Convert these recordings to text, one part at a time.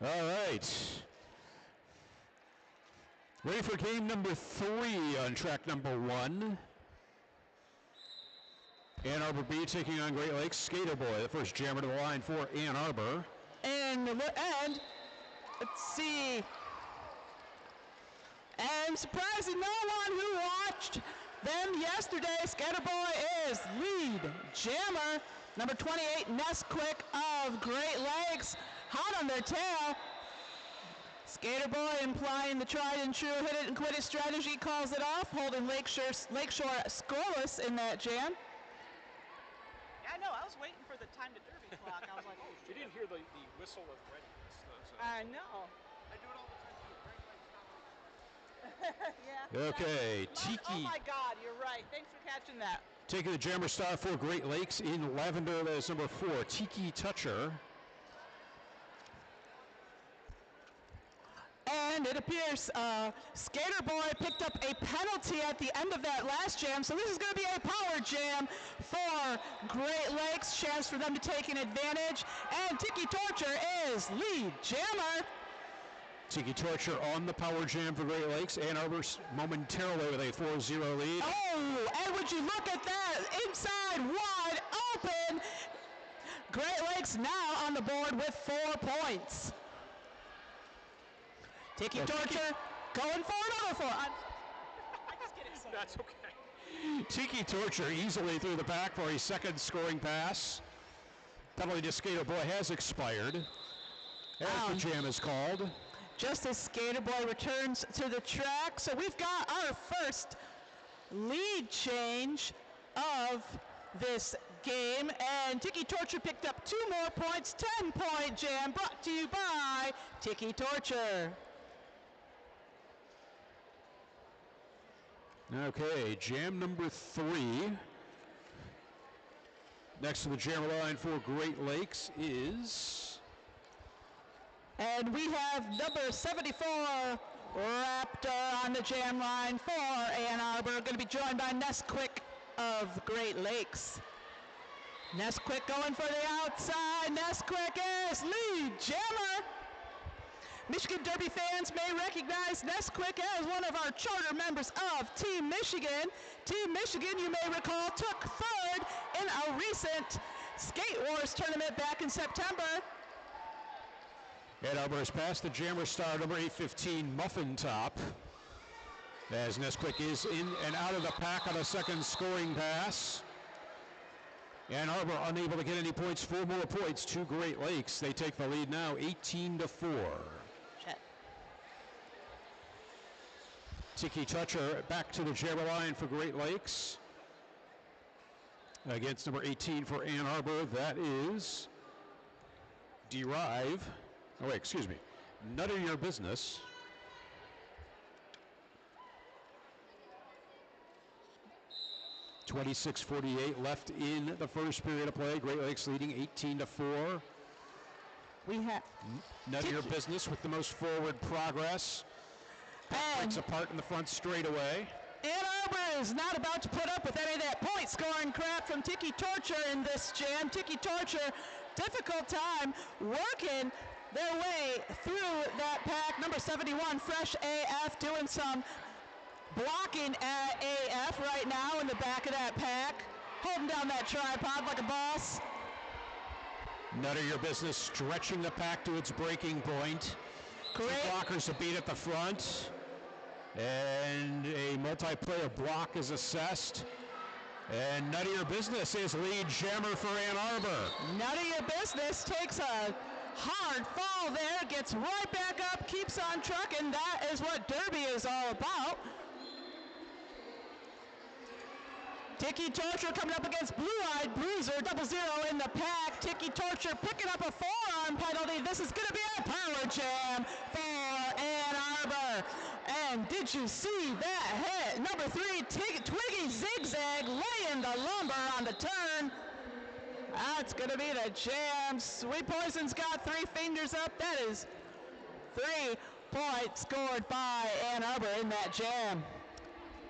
All right. Ready for game number 3 on track number 1. Ann Arbor B taking on Great Lakes. Skater Boy, the first jammer to the line for Ann Arbor. And let's see. And surprising no one who watched them yesterday, Skater Boy is lead jammer. Number 28, Nesquik of Great Lakes, hot on their tail. Skater Boy implying the tried and true hit it and quit it strategy, calls it off, holding Lakeshore scoreless in that jam. Yeah, I know. I was waiting for the time to derby clock. I was like, oh, you didn't hear the whistle of readiness. So. I know. I do it all the time too. Yeah. Okay, Tiki. Oh my God, you're right. Thanks for catching that. Taking the jammer star for Great Lakes in lavender, that is number 4, Tiki Toucher. And it appears Skater Boy picked up a penalty at the end of that last jam, so this is going to be a power jam for Great Lakes, chance for them to take an advantage. And Tiki Torture is lead jammer. Tiki Torture on the power jam for Great Lakes. Ann Arbor momentarily with a 4-0 lead. Oh, and would you look at that, inside wide open. Great Lakes now on the board with 4 points. Tiki Torture going for another 4. I just get excited. That's okay. Tiki Torture easily through the back for a second scoring pass. Penalty to Skater Boy has expired. As the jam is called. Just as Skater Boy returns to the track. So we've got our first lead change of this game. And Tiki Torture picked up 2 more points. 10-point jam brought to you by Tiki Torture. Okay, jam number 3. Next to the jammer line for Great Lakes is... And we have number 74, Raptor, on the jam line for Ann Arbor. Going to be joined by Nesquik of Great Lakes. Nesquik going for the outside. Nesquik is lead jammer. Michigan Derby fans may recognize Nesquik as one of our charter members of Team Michigan. Team Michigan, you may recall, took 3rd in a recent Skate Wars tournament back in September. Ann Arbor has passed the jammer star, number 815, Muffin Top. As Nesquik is in and out of the pack on a second scoring pass. Ann Arbor unable to get any points, 4 more points to Great Lakes. They take the lead now, 18-4. Tiki Toucher back to the jammer line for Great Lakes. Against number 18 for Ann Arbor, that is Derive. Oh wait, excuse me. None of your business. .26:48 left in the first period of play. Great Lakes leading 18-4. We have None of your business with the most forward progress. Breaks apart in the front straightaway. Ann Arbor is not about to put up with any of that point scoring crap from Tiki Torture in this jam. Tiki Torture, difficult time working their way through that pack. Number 71, Fresh AF, doing some blocking at AF right now in the back of that pack. Holding down that tripod like a boss. None of your business, stretching the pack to its breaking point. Great. 2 blockers to beat at the front. And a multiplayer block is assessed. And None of Your Business is lead jammer for Ann Arbor. None of Your Business takes a hard fall there, gets right back up, keeps on trucking. That is what Derby is all about. Tiki Torture coming up against Blue-Eyed Bruiser, 0-0 in the pack. Tiki Torture picking up a forearm penalty. This is going to be a power jam for Ann Arbor. And did you see that hit? Number 3, Twiggy Zigzag laying the lumber on the turn. That's going to be the jam. Sweet Poison's got 3 fingers up. That is 3 points scored by Ann Arbor in that jam.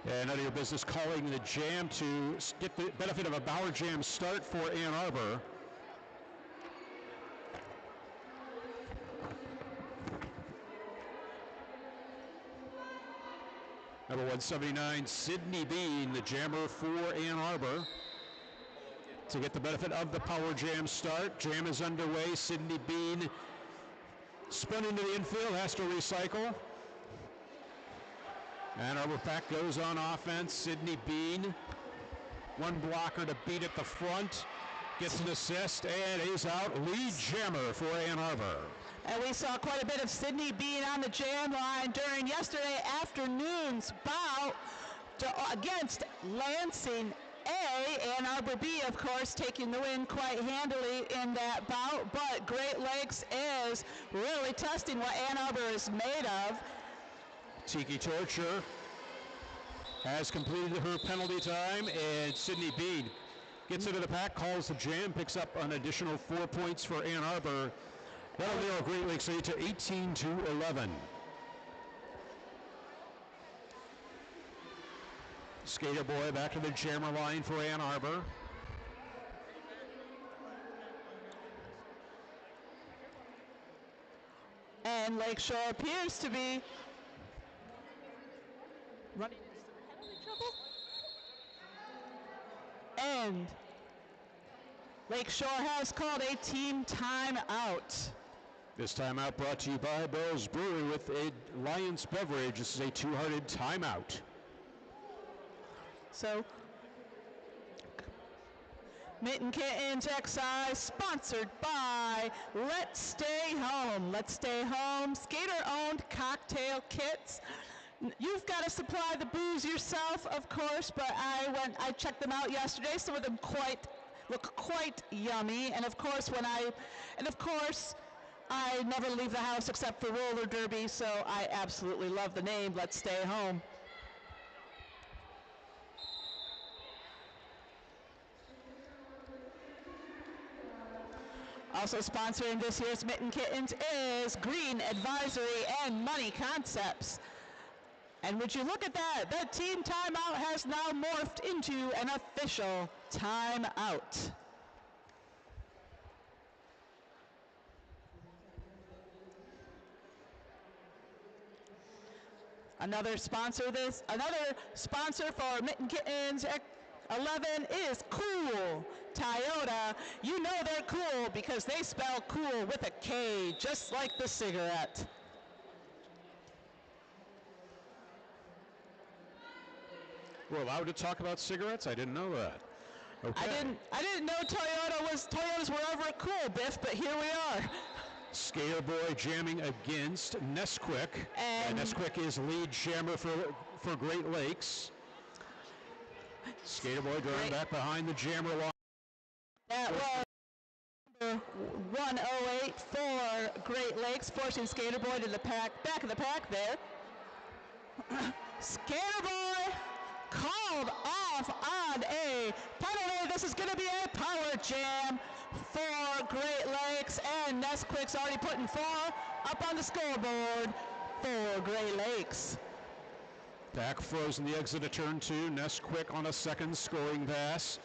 And None of Your Business calling the jam to get the benefit of a power jam start for Ann Arbor. Number 179, Sydney Bean, the jammer for Ann Arbor. To get the benefit of the power jam start. Jam is underway. Sydney Bean spun into the infield, has to recycle. Ann Arbor pack goes on offense. Sydney Bean, one blocker to beat at the front. Gets an assist and is out. Lead jammer for Ann Arbor. And we saw quite a bit of Sydney Bean on the jam line during yesterday afternoon's bout against Lansing A. Ann Arbor B, of course, taking the win quite handily in that bout. But Great Lakes is really testing what Ann Arbor is made of. Tiki Torture has completed her penalty time, and Sydney Bean gets into the pack, calls the jam, picks up an additional 4 points for Ann Arbor. That'll narrow Great Lakes lead to 18-11. Skater Boy back to the jammer line for Ann Arbor. And Lakeshore appears to be running into some penalty trouble. And Lakeshore has called a team timeout. This timeout brought to you by Bell's Brewery with Alliance Beverage. This is a two-hearted timeout. So, Mitten Kittens XI, sponsored by Let's Stay Home. Let's Stay Home, skater-owned cocktail kits. You've got to supply the booze yourself, of course, but I checked them out yesterday. Some of them look quite yummy, and of course I never leave the house except for roller derby, so I absolutely love the name Let's Stay Home. Also sponsoring this year's Mitten Kittens is Green Advisory and Money Concepts. And would you look at that? The team timeout has now morphed into an official timeout. Another sponsor for Mitten Kittens 11 is Cool. Toyota, you know they're cool because they spell cool with a K, just like the cigarette. We're allowed to talk about cigarettes? I didn't know that. Okay. I didn't know Toyotas were ever cool, Biff, but here we are. Skater Boy jamming against Nesquik. And Nesquik is lead jammer for Great Lakes. Skater Boy drawing back behind the jammer line. That was number 108 for Great Lakes, forcing Skater Boy to the back of the pack there. Skater Boy called off on a penalty. This is going to be a power jam for Great Lakes, and Nesquik's already putting 4 up on the scoreboard for Great Lakes. Back frozen the exit of turn 2. Nesquik on a second scoring pass.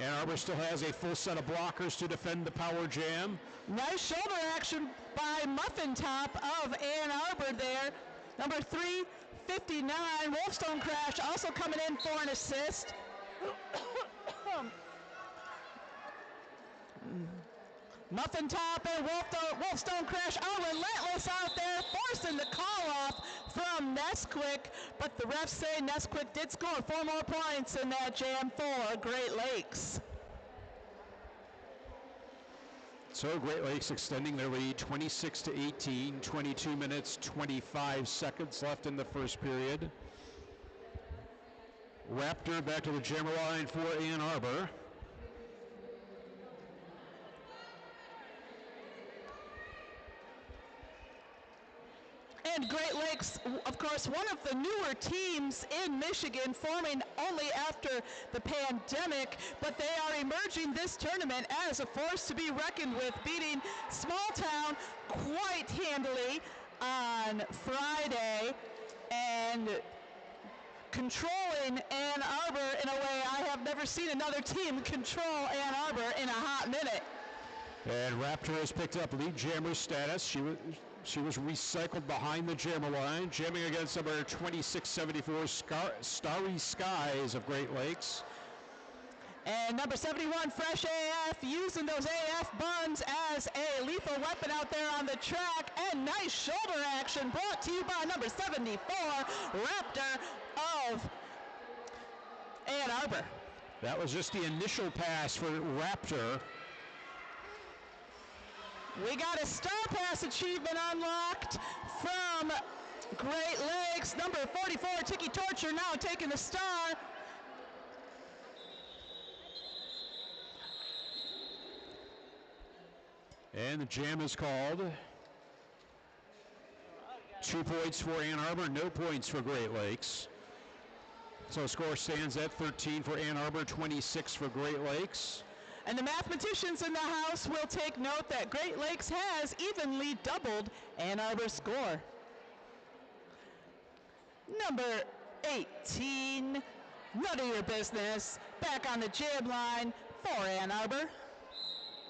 Ann Arbor still has a full set of blockers to defend the power jam. Nice shoulder action by Muffin Top of Ann Arbor there. Number 359, Wolfstone Crash also coming in for an assist. Muffin Top and Wolfstone Crash are relentless out there, forcing the call off from Nesquik, but the refs say Nesquik did score 4 more points in that jam for Great Lakes. So Great Lakes extending their lead 26-18, 22 minutes, 25 seconds left in the first period. Raptor back to the jammer line for Ann Arbor. And Great Lakes, of course, one of the newer teams in Michigan, forming only after the pandemic, but they are emerging this tournament as a force to be reckoned with, beating Small Town quite handily on Friday and controlling Ann Arbor in a way I have never seen another team control Ann Arbor in a hot minute. And Raptor has picked up lead jammer status. She was recycled behind the jammer line, jamming against number 2674 Starry Skies of Great Lakes. And number 71, Fresh AF, using those AF buns as a lethal weapon out there on the track. And nice shoulder action brought to you by number 74, Raptor of Ann Arbor. That was just the initial pass for Raptor. We got a Star Pass achievement unlocked from Great Lakes. Number 44, Tiki Torture, now taking the star. And the jam is called. 2 points for Ann Arbor, no points for Great Lakes. So score stands at 13 for Ann Arbor, 26 for Great Lakes. And the mathematicians in the house will take note that Great Lakes has evenly doubled Ann Arbor's score. Number 18, none of your business, back on the jam line for Ann Arbor. Who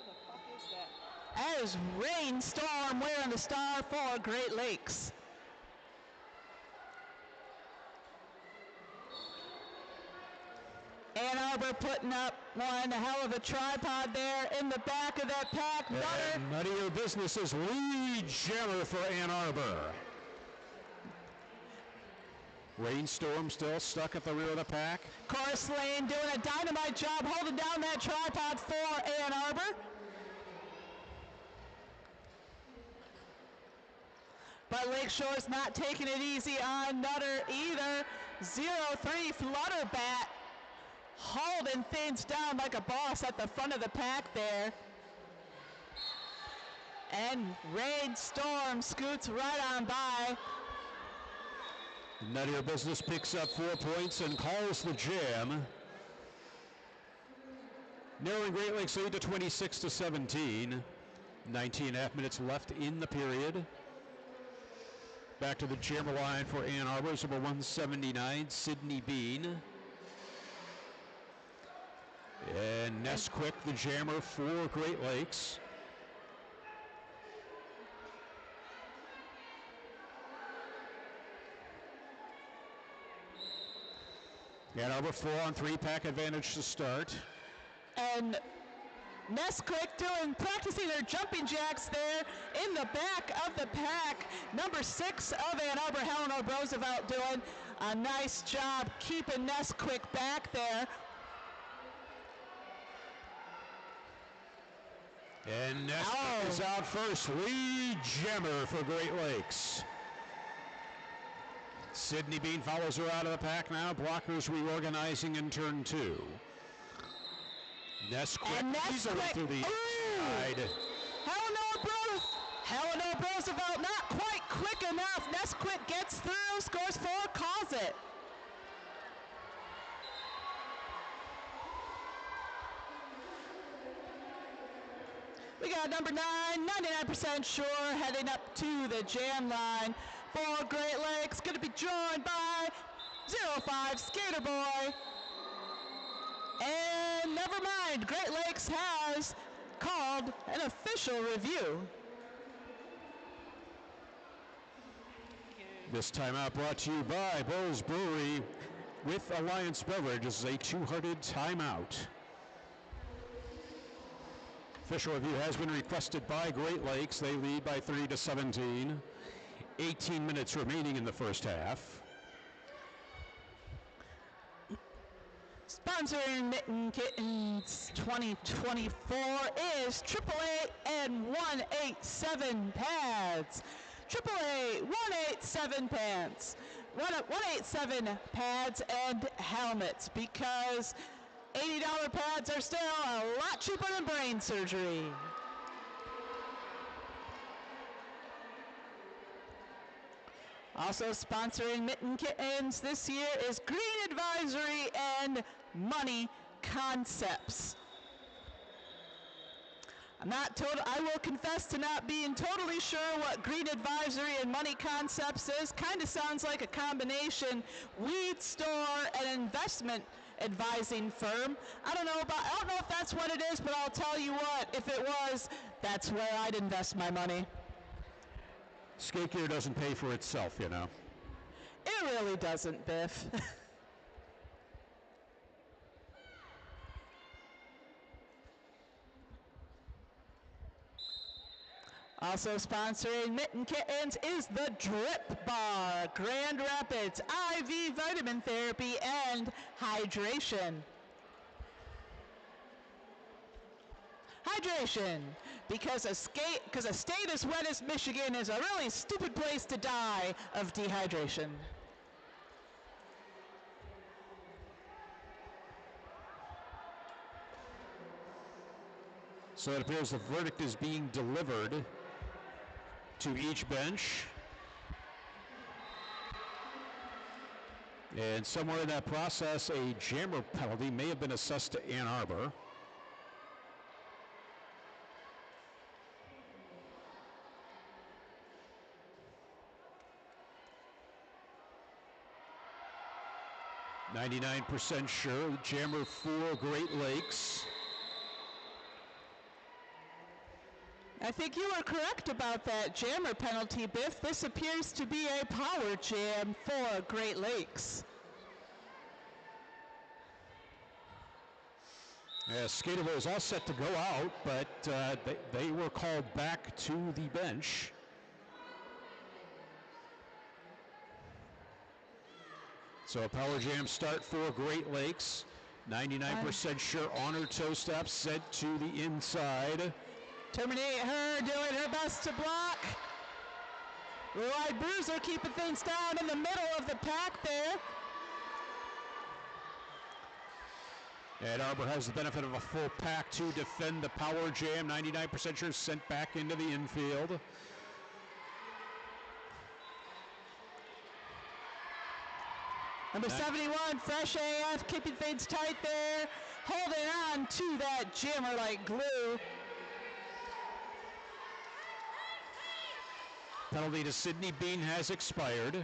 the fuck is that? That is Rainstorm wearing the star for Great Lakes. Ann Arbor putting up one hell of a tripod there in the back of that pack. And none of your business is lead jammer for Ann Arbor. Rainstorm still stuck at the rear of the pack. Chorus Lane doing a dynamite job holding down that tripod for Ann Arbor. But Lakeshore's not taking it easy on Nutter either. 0-3 Flutter Bat holding things down like a boss at the front of the pack there. And Rainstorm scoots right on by. None of your business picks up 4 points and calls the jam. Narrowing Great Lakes lead to 26-17. 19.5 minutes left in the period. Back to the jammer line for Ann Arbor, number 179, Sydney Bean. And Nesquik, the jammer for Great Lakes. Ann Arbor 4-on-3 pack advantage to start. And Nesquik practicing their jumping jacks there in the back of the pack. Number 6 of Ann Arbor, Helen Roosevelt, doing a nice job keeping Nesquik back there. And Nesquik is out first, lead jammer for Great Lakes. Sydney Bean follows her out of the pack now. Blockers reorganizing in turn 2. Nesquik easily through the side. Helen Roosevelt not quite quick enough. Nesquik gets through, scores 4, calls it. We got number 9, 99% sure, heading up to the jam line for Great Lakes. Going to be joined by 05 Skater Boy. And never mind, Great Lakes has called an official review. This timeout brought to you by Bowles Brewery with Alliance Beverage. This is a two-hearted timeout. Official review has been requested by Great Lakes. They lead by 30-17. 18 minutes remaining in the first half. Sponsoring Mitten Kittens 2024 is AAA and 187 pads. AAA 187 pads. 187 pads and helmets, because $80 pads are still a lot cheaper than brain surgery. Also sponsoring Mitten Kittens this year is Green Advisory and Money Concepts. I will confess to not being totally sure what Green Advisory and Money Concepts is. Kind of sounds like a combination weed store and investment advising firm. I don't know if that's what it is, but I'll tell you what, if it was, that's where I'd invest my money. Skate gear doesn't pay for itself, you know. It really doesn't, Biff. Also sponsoring Mitten Kittens is the Drip Bar, Grand Rapids, IV vitamin therapy, and hydration. Hydration, because a state as wet as Michigan is a really stupid place to die of dehydration. So it appears the verdict is being delivered to each bench. And somewhere in that process, a jammer penalty may have been assessed to Ann Arbor. .99% sure, jammer for Great Lakes. I think you are correct about that jammer penalty, Biff. This appears to be a power jam for Great Lakes. Yeah, Skaterville is all set to go out, but they were called back to the bench. So a power jam start for Great Lakes. 99% sure honor toe step sent to the inside. Terminate her, doing her best to block. Lloyd Bruiser keeping things down in the middle of the pack there. And Arbor has the benefit of a full pack to defend the power jam. 99% sure sent back into the infield. Number 71, Fresh AF, keeping things tight there. Holding on to that jammer like glue. Penalty to Sydney Bean has expired.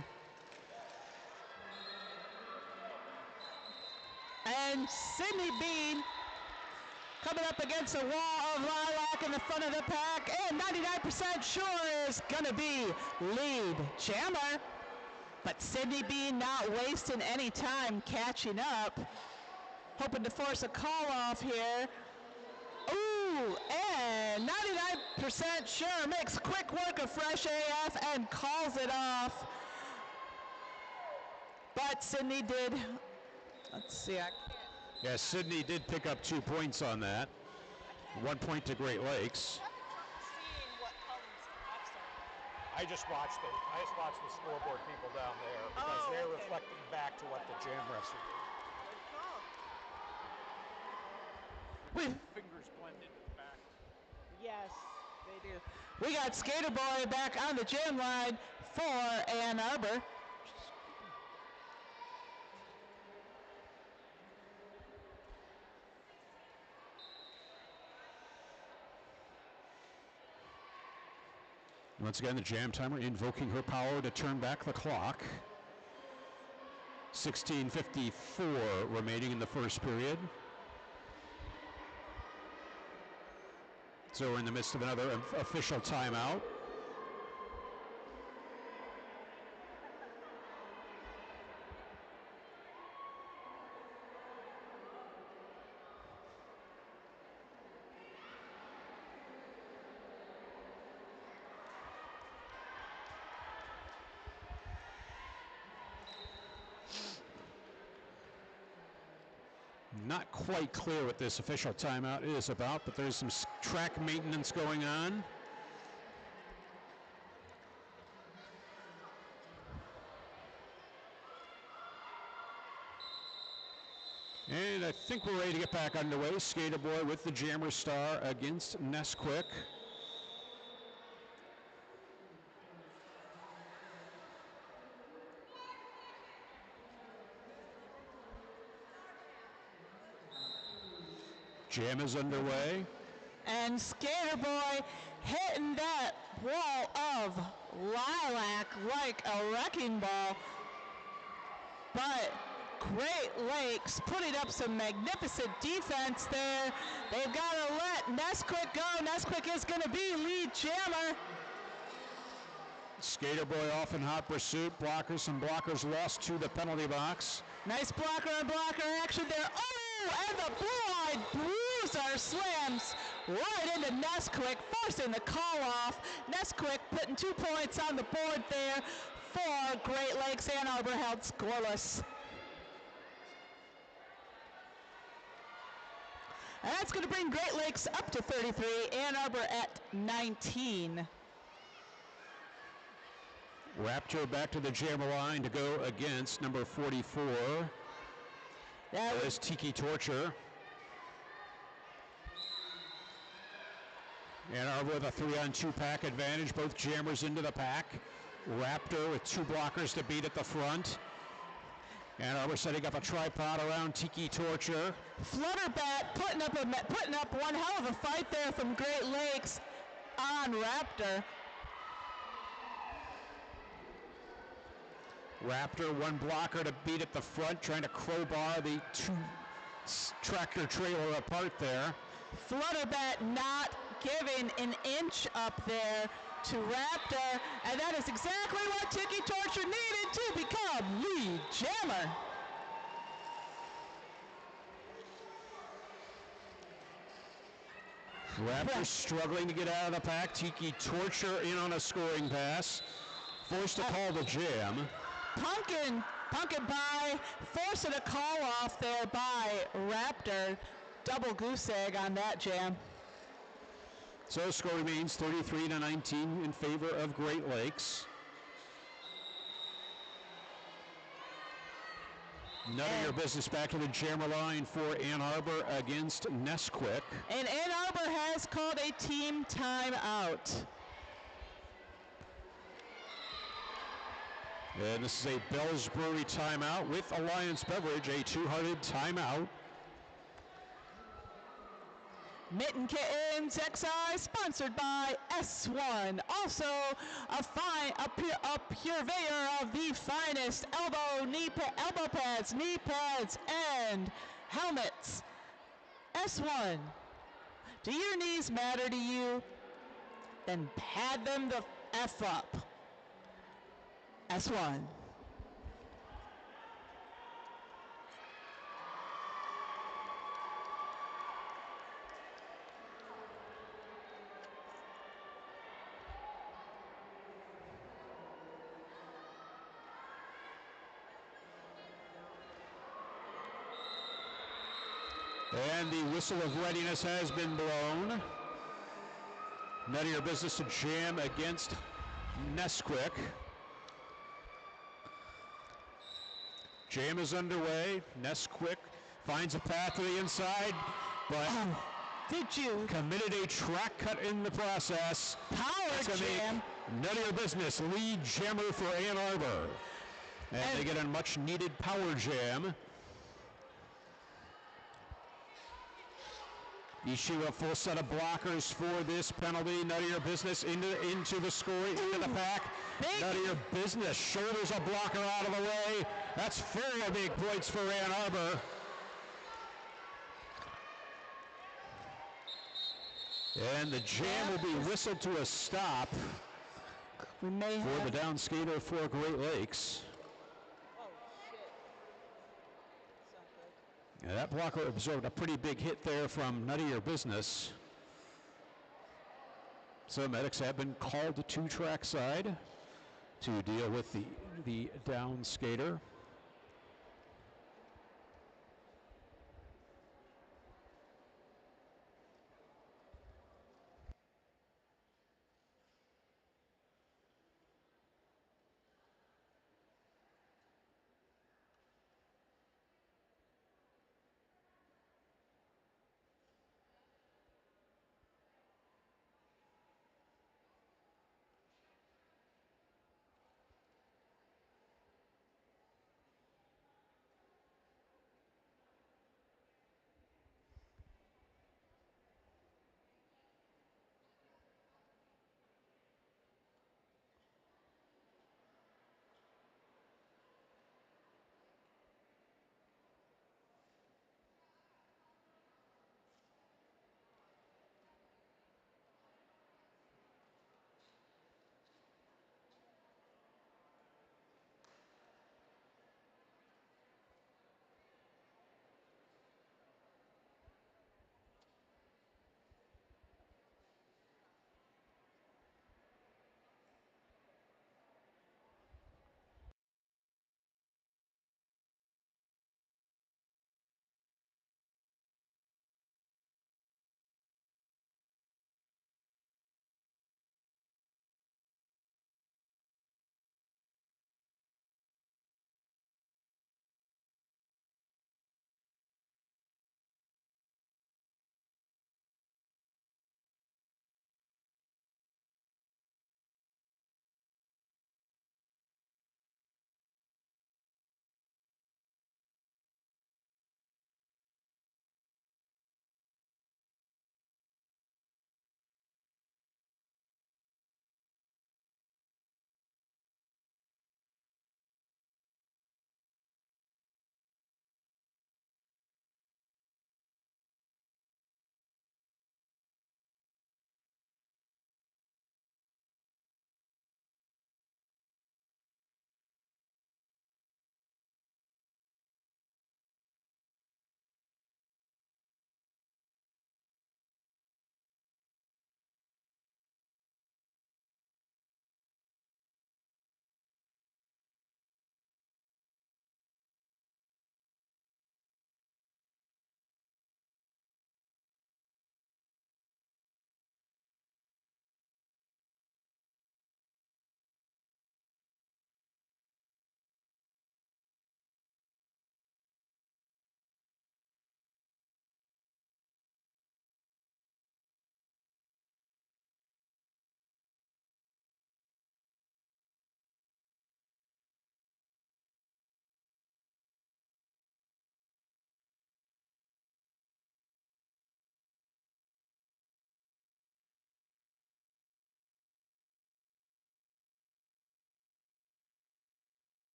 And Sydney Bean coming up against a wall of lilac in the front of the pack, and 99% sure is gonna be lead jammer. But Sydney Bean not wasting any time catching up. Hoping to force a call off here. Ooh, and 99% sure makes quick work of Fresh AF and calls it off. But Sydney did, let's see. Yeah, Sydney did pick up 2 points on that. 1 point to Great Lakes. Seeing what Cullen's offs are. I just watched the scoreboard people down there because Oh, they're okay. reflecting back to what the jam refs are doing. Fingers blended in the back. Yes, they do. We got Skater Boy back on the jam line for Ann Arbor. Once again, the jam timer invoking her power to turn back the clock. 16:54 remaining in the first period. So we're in the midst of another official timeout. Not quite clear what this official timeout is about, but there's some track maintenance going on. And I think we're ready to get back underway. Skater Boy with the Jammer Star against Nesquik. Jam is underway. And Skater Boy hitting that wall of lilac like a wrecking ball. But Great Lakes putting up some magnificent defense there. They've got to let Nesquik go. Nesquik is going to be lead jammer. Skater boy off in hot pursuit. Some blockers lost to the penalty box. Nice blocker on blocker action there. Oh, and the blue-eyed bruiser slams right into Nesquik, forcing the call off. Nesquik putting 2 points on the board there for Great Lakes. Ann Arbor held scoreless. And that's going to bring Great Lakes up to 33, Ann Arbor at 19. Raptor back to the jammer line to go against number 44. That is Tiki Torture. Ann Arbor with a 3-on-2 pack advantage. Both jammers into the pack. Raptor with 2 blockers to beat at the front. Ann Arbor setting up a tripod around Tiki Torture. Flutterbat putting up one hell of a fight there from Great Lakes on Raptor. Raptor, 1 blocker to beat at the front, trying to crowbar the 2 tractor trailer apart there. Flutterbat not giving an inch up there to Raptor, and that is exactly what Tiki Torture needed to become lead jammer. Raptor struggling to get out of the pack. Tiki Torture in on a scoring pass. Forced to call the jam. Pumpkin by, forcing a call off there by Raptor. Double goose egg on that jam. So score remains 33-19 in favor of Great Lakes. None of your business back to the jammer line for Ann Arbor against Nesquik. And Ann Arbor has called a team timeout. And this is a Bell's Brewery timeout with Alliance Beverage, a 200 timeout. Mitten Kittens XI, sponsored by S1. Also, a purveyor of the finest elbow pads, knee pads, and helmets. S1. Do your knees matter to you? Then pad them the F up. S1. And the whistle of readiness has been blown. None of your business to jam against Nesquik. Jam is underway. Nesquik finds a path to the inside, but Did you? committed a track cut in the process. Power jam. None of your business. Lead jammer for Ann Arbor. And they get a much needed power jam. Issue a full set of blockers for this penalty. None of your business into the scoring, into the pack. None of your business. Shoulders a blocker out of the way. That's 4 big points for Ann Arbor. And the jam will be whistled to a stop We may for have the down skater for Great Lakes. Oh, shit. It's not good. Yeah, that blocker absorbed a pretty big hit there from None of Your Business. So medics have been called to trackside to deal with the down skater.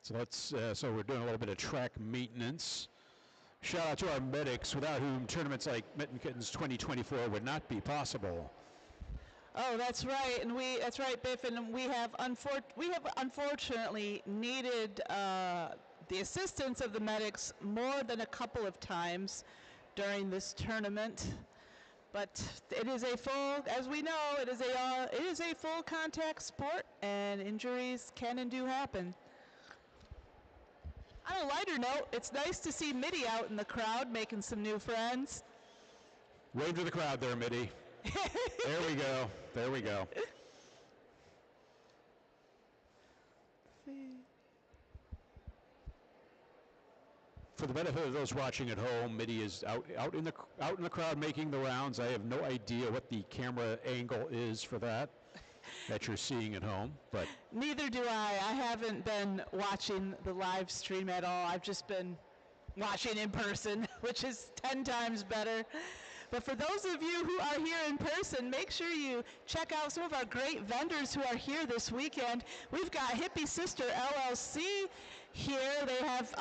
So we're doing a little bit of track maintenance. Shout out to our medics, without whom tournaments like Mitten Kittens 2024 would not be possible. Oh, that's right, and that's right, Biff, and we have unfortunately needed the assistance of the medics more than a couple of times during this tournament. But it is a full, as we know, it is a full contact sport, and injuries can and do happen. On a lighter note, it's nice to see Mitty out in the crowd making some new friends. Wave to the crowd there, Mitty. There we go. There we go. For the benefit of those watching at home, Mitty is out in the crowd making the rounds. I have no idea what the camera angle is for that you're seeing at home, but neither do I. I haven't been watching the live stream at all. I've just been watching in person, which is 10 times better. But for those of you who are here in person, make sure you check out some of our great vendors who are here this weekend. We've got Hippie Sister LLC here. They have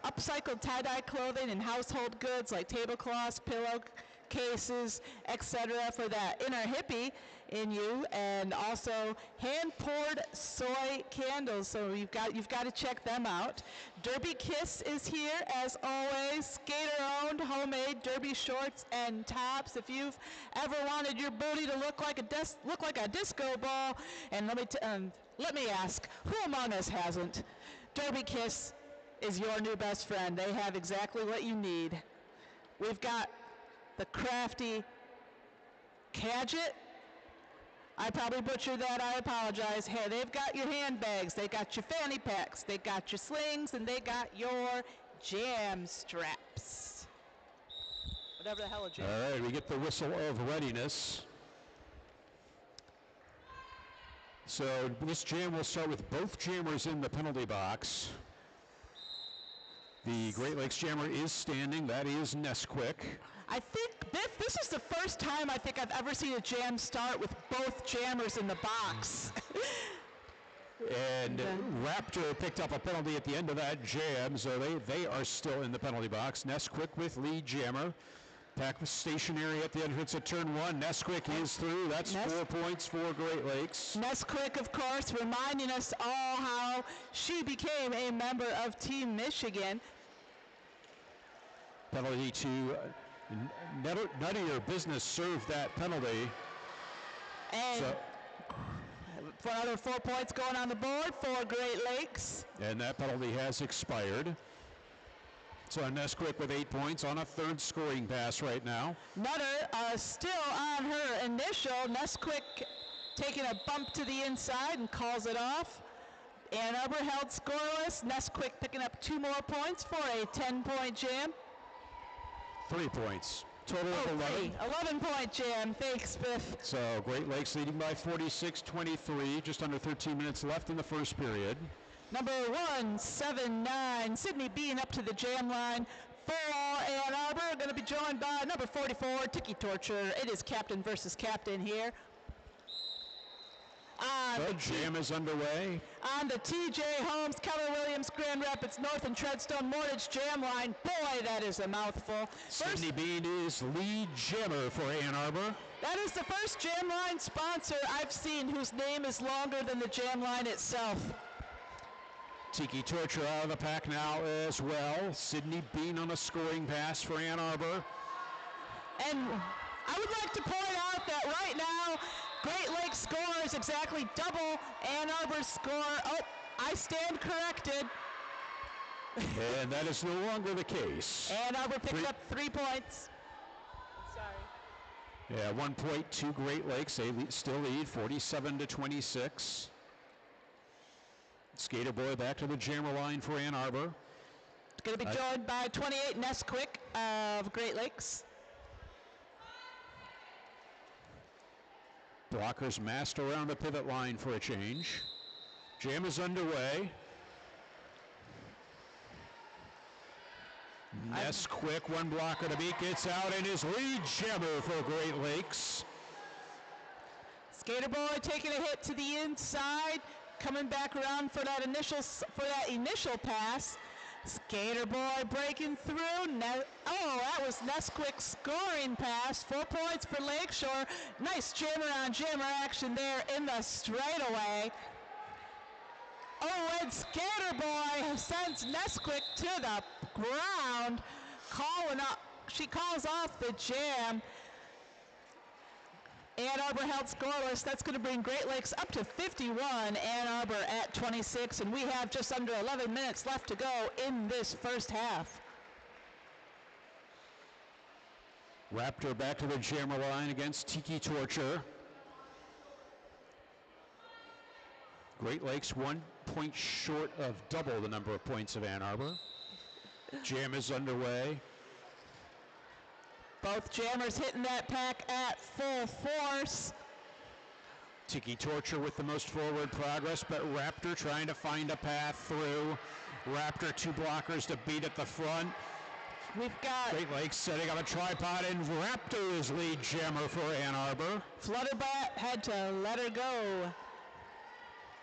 upcycled tie-dye clothing and household goods like tablecloths, pillowcases, etc. for that inner hippie in you, and also hand-poured soy candles. So you've got to check them out. Derby Kiss is here as always. Skater-owned homemade derby shorts and tops. If you've ever wanted your booty to look like a disco ball, and let me ask, who among us hasn't? Derby Kiss is your new best friend. They have exactly what you need. We've got the crafty Cadget. I probably butchered that, I apologize. Hey, they've got your handbags, they got your fanny packs, they got your slings, and they got your jam straps. Whatever the hell a jam. all right, we get the whistle of readiness. So this jam will start with both jammers in the penalty box. The Great Lakes jammer is standing. That is Nesquik. I think, Biff, this is the first time I think I've ever seen a jam start with both jammers in the box. And Raptor picked up a penalty at the end of that jam, so they are still in the penalty box. Nesquik with lead jammer. Pack was stationary at the entrance of turn one. Nesquik is through. That's 4 points for Great Lakes. Nesquik, of course, reminding us all how she became a member of Team Michigan. Penalty to none of your business served that penalty. And for another 4 points going on the board for Great Lakes. And that penalty has expired. So Nesquik with 8 points on a third scoring pass right now. Nutter still on her initial. Nesquik taking a bump to the inside and calls it off. Ann Arbor held scoreless. Nesquik picking up 2 more points for a 10-point jam. 3 points. Total of 11. 11-point jam. Thanks, Biff. So Great Lakes leading by 46-23. Just under 13 minutes left in the first period. Number 179, Sydney Bean up to the jam line for Ann Arbor. Going to be joined by number 44, Tiki Torture. It is captain versus captain here. The jam is underway. On the TJ Holmes, Keller Williams, Grand Rapids North, and Treadstone Mortgage jam line. Boy, that is a mouthful. Sydney Bean is lead jammer for Ann Arbor. That is the first jam line sponsor I've seen whose name is longer than the jam line itself. Tiki Torture out of the pack now as well. Sydney Bean on a scoring pass for Ann Arbor. And I would like to point out that right now, Great Lakes score is exactly double Ann Arbor's score. Oh, I stand corrected. And that is no longer the case. Ann Arbor picked up 3 points. Sorry. Yeah, 1 point to Great Lakes. They still lead 47-26. Skater Boy back to the jammer line for Ann Arbor. Going to be joined by 28 Nesquik of Great Lakes. Blockers massed around the pivot line for a change. Jam is underway. Nesquik, one blocker to beat, gets out and is lead jammer for Great Lakes. Skater Boy taking a hit to the inside. coming back around for that initial pass. Skater Boy breaking through. That was Nesquik's scoring pass. 4 points for Lakeshore. Nice jammer on jammer action there in the straightaway. Oh, and Skater Boy sends Nesquik to the ground. She calls off the jam. Ann Arbor held scoreless. That's going to bring Great Lakes up to 51. Ann Arbor at 26, and we have just under 11 minutes left to go in this first half. Raptor back to the jammer line against Tiki Torture. Great Lakes 1 point short of double the number of points of Ann Arbor. Jam is underway. Both jammers hitting that pack at full force. Tiki Torture with the most forward progress, but Raptor trying to find a path through. Raptor 2 blockers to beat at the front. We've got Great Lakes setting up a tripod, and Raptor is lead jammer for Ann Arbor. Flutterbat had to let her go.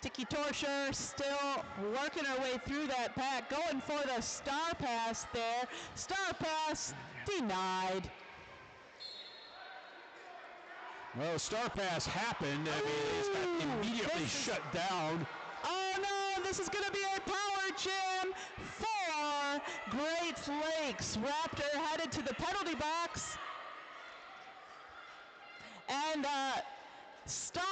Tiki Torture still working her way through that pack, going for the star pass there. Star pass denied. Well, star pass happened. It's got immediately shut down. Oh no, this is going to be a power jam for Great Lakes. Raptor headed to the penalty box. And Star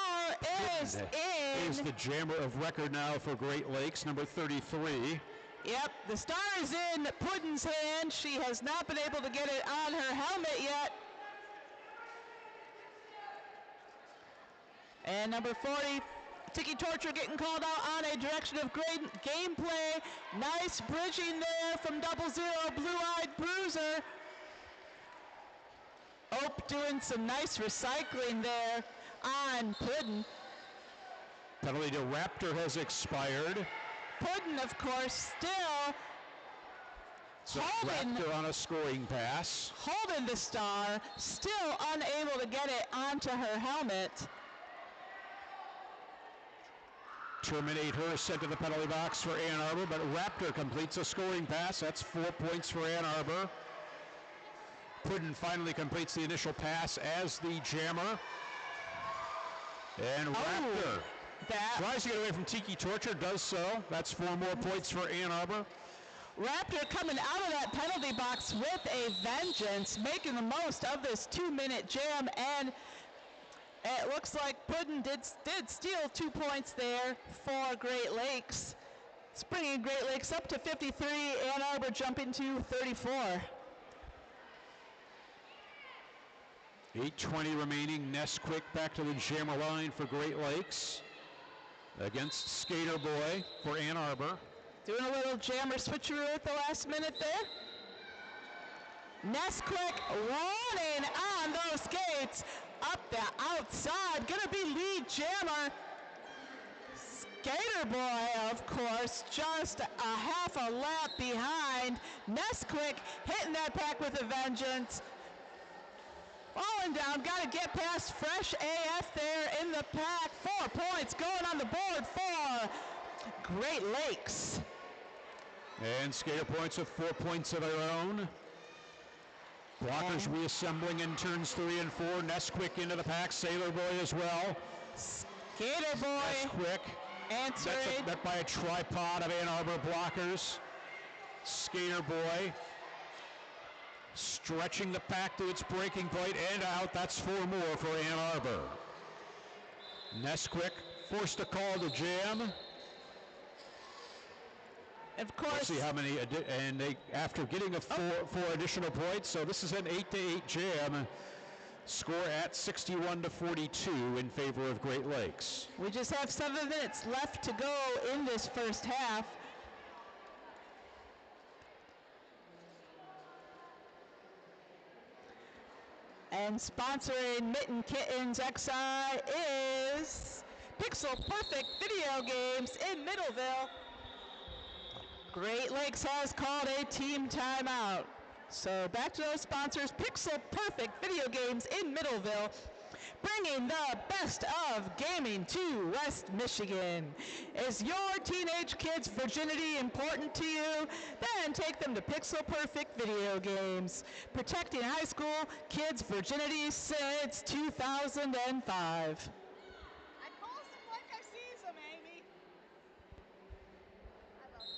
is in. Is the jammer of record now for Great Lakes, number 33. Yep, the star is in Puddin's hand. She has not been able to get it on her helmet yet. And number 40, Tiki Torture getting called out on a direction of great gameplay. Nice bridging there from 00, Blue-Eyed Bruiser. Ope doing some nice recycling there on Puddin. Penalty to Raptor has expired. Puddin, of course, still So holding, Raptor on a scoring pass. holding the star, still unable to get it onto her helmet. Terminate her, sent to the penalty box for Ann Arbor, but Raptor completes a scoring pass. That's 4 points for Ann Arbor. Puddin finally completes the initial pass as the jammer. And Raptor tries to get away from Tiki Torture, does so. That's 4 more points for Ann Arbor. Raptor coming out of that penalty box with a vengeance, making the most of this 2-minute jam, and it looks like Puddin did steal 2 points there for Great Lakes. It's bringing Great Lakes up to 53, Ann Arbor jumping to 34. 8:20 remaining. Nesquik back to the jammer line for Great Lakes against Skater Boy for Ann Arbor. Doing a little jammer switcheroo at the last minute there. Nesquik running on those skates up the outside. Gonna be lead jammer. Skater Boy, of course, just a half a lap behind. Nesquik hitting that pack with a vengeance. Falling down, got to get past Fresh AF there in the pack. 4 points going on the board for Great Lakes. And Skater points with 4 points of their own. Blockers reassembling in turns 3 and 4. Nesquik into the pack. Sailor Boy as well. Skater Boy Nesquik answering. met by a tripod of Ann Arbor blockers. Skater Boy stretching the pack to its breaking point and out. That's 4 more for Ann Arbor. Nesquik forced a call to jam. Of course. Let's see how many, and they, after getting a four additional points, so this is an 8-8 jam. Score at 61-42 in favor of Great Lakes. We just have 7 minutes left to go in this first half. And sponsoring Mitten Kittens XI is Pixel Perfect Video Games in Middleville. Great Lakes has called a team timeout. So back to those sponsors, Pixel Perfect Video Games in Middleville. bringing the best of gaming to West Michigan. Is your teenage kid's virginity important to you? Then take them to Pixel Perfect Video Games, protecting high school kids' virginity since 2005. I calls them like I sees them, Amy. I love you.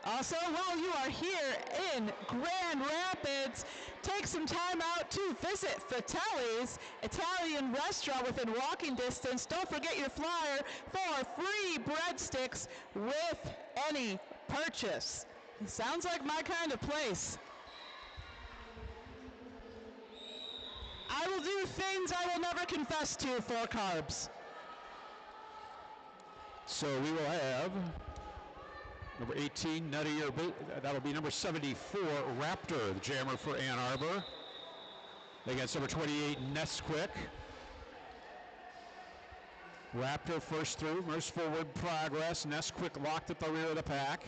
Also, while you are here in Grand Rapids, take some time out to visit Fratelli's Italian restaurant within walking distance. Don't forget your flyer for free breadsticks with any purchase. Sounds like my kind of place. I will do things I will never confess to for carbs. So we will have number 18, that'll be number 74, Raptor, the jammer for Ann Arbor. Against number 28, Nesquik. Raptor first through, moves forward progress. Nesquik locked at the rear of the pack.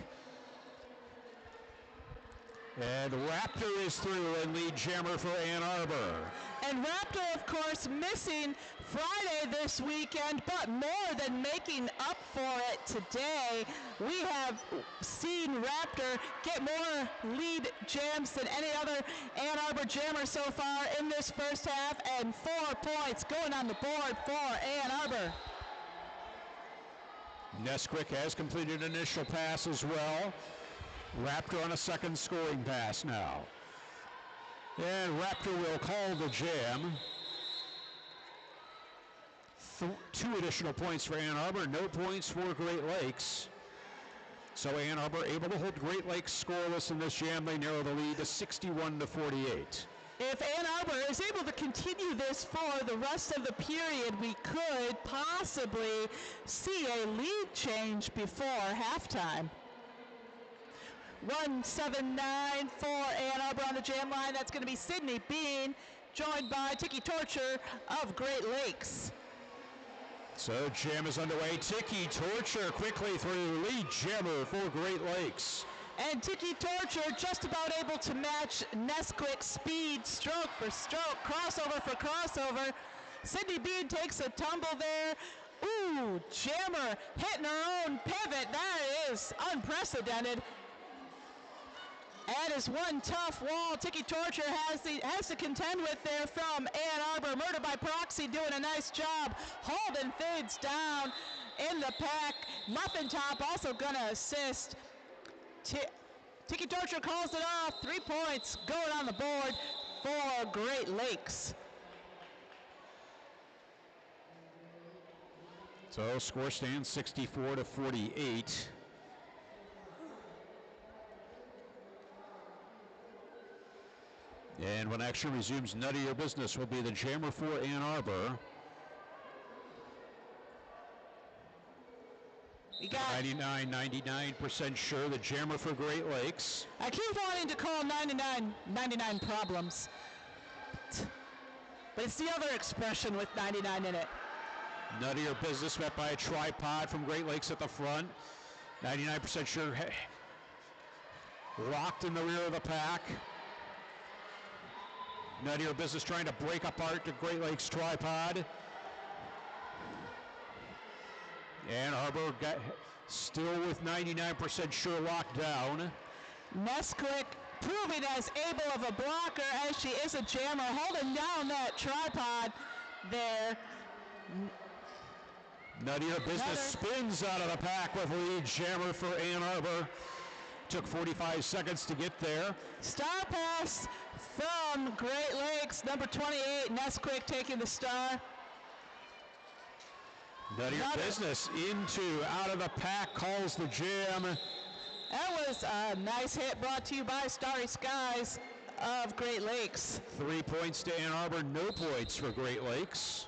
And Raptor is through and lead jammer for Ann Arbor. And Raptor, of course, missing Friday this weekend, but more than making up for it today. We have seen Raptor get more lead jams than any other Ann Arbor jammer so far in this first half, and 4 points going on the board for Ann Arbor. Nesquik has completed initial pass as well. Raptor on a second scoring pass now. And Raptor will call the jam. 2 additional points for Ann Arbor, no points for Great Lakes. So Ann Arbor able to hold Great Lakes scoreless in this jam. They narrow the lead to 61-48. If Ann Arbor is able to continue this for the rest of the period, we could possibly see a lead change before halftime. 179 for Ann Arbor on the jam line. That's going to be Sydney Bean, joined by Tiki Torture of Great Lakes. So jam is underway. Tiki Torture quickly through, lead jammer for Great Lakes. And Tiki Torture just about able to match Nesquik's speed, stroke for stroke, crossover for crossover. Sydney Bean takes a tumble there. Ooh, jammer hitting her own pivot. That is unprecedented. That is one tough wall Tiki Torture has to contend with there from Ann Arbor. Murder by Proxy doing a nice job holding things down in the pack. Muffin Top also going to assist. Tiki Torture calls it off. 3 points going on the board for Great Lakes. So score stands 64-48. And when action resumes, none of your business will be the jammer for Ann Arbor. We got 99% sure the jammer for Great Lakes. I keep wanting to call 99 problems. But it's the other expression with 99 in it. None of your business met by a tripod from Great Lakes at the front. 99% sure locked in the rear of the pack. None of your business trying to break apart the Great Lakes tripod. Ann Arbor still with 99% sure locked down. Nesquik proving as able of a blocker as she is a jammer, holding down that tripod there. None of your business spins out of the pack with lead jammer for Ann Arbor. Took 45 seconds to get there. Star pass from Great Lakes, number 28, Nesquik taking the star. None of your business out of the pack calls the jam. That was a nice hit brought to you by Starry Skies of Great Lakes. 3 points to Ann Arbor, no points for Great Lakes.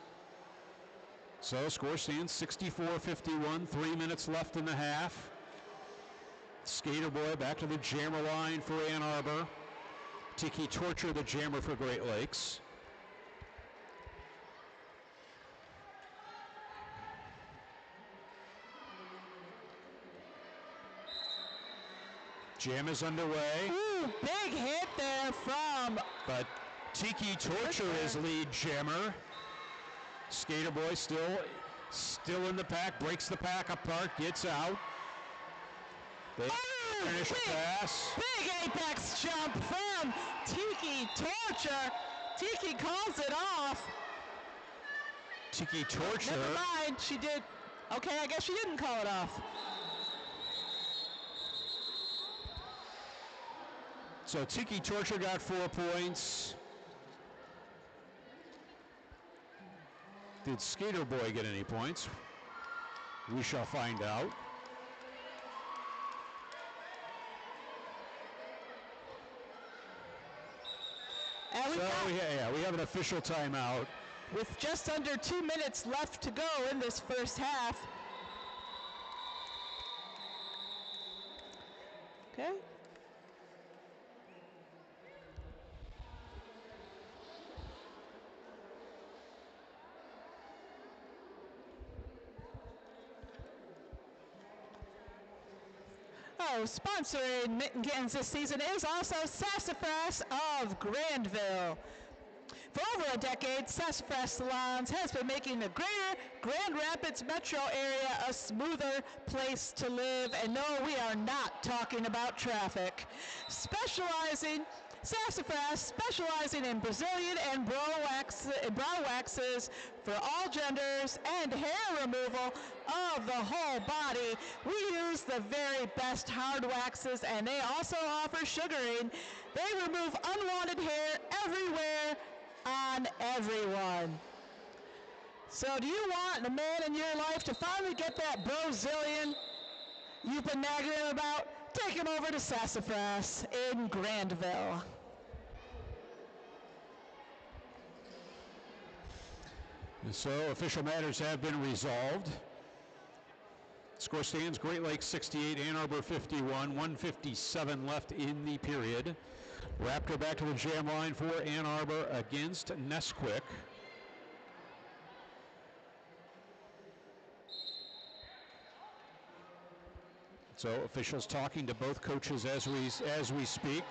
So score stands 64-51, 3 minutes left in the half. Skater Boy back to the jammer line for Ann Arbor. Tiki Torture, the jammer for Great Lakes. Jam is underway. Ooh, big hit there from... But Tiki Torture is lead jammer. Skater Boy still in the pack, breaks the pack apart, gets out. They finish the pass. Big apex jump from Tiki Torture. Tiki calls it off. Tiki Torture. Never mind, she did. Okay, I guess she didn't call it off. So Tiki Torture got 4 points. Did Skater Boy get any points? We shall find out. And we have an official timeout. With just under 2 minutes left to go in this first half. Okay. Oh, sponsoring Mitten Kittens this season is also Sassafras of Grandville. For over a decade, Sassafras Salons has been making the greater Grand Rapids metro area a smoother place to live. And no, we are not talking about traffic. Sassafras specializing in Brazilian and brow waxes for all genders and hair removal of the whole body. We use the very best hard waxes, and they also offer sugaring. They remove unwanted hair everywhere on everyone. So do you want the man in your life to finally get that Brazilian you've been nagging him about? Take him over to Sassafras in Grandville. So official matters have been resolved. Score stands Great Lakes 68, Ann Arbor 51, 1:57 left in the period. Raptor back to the jam line for Ann Arbor against Nesquik. So officials talking to both coaches as we speak.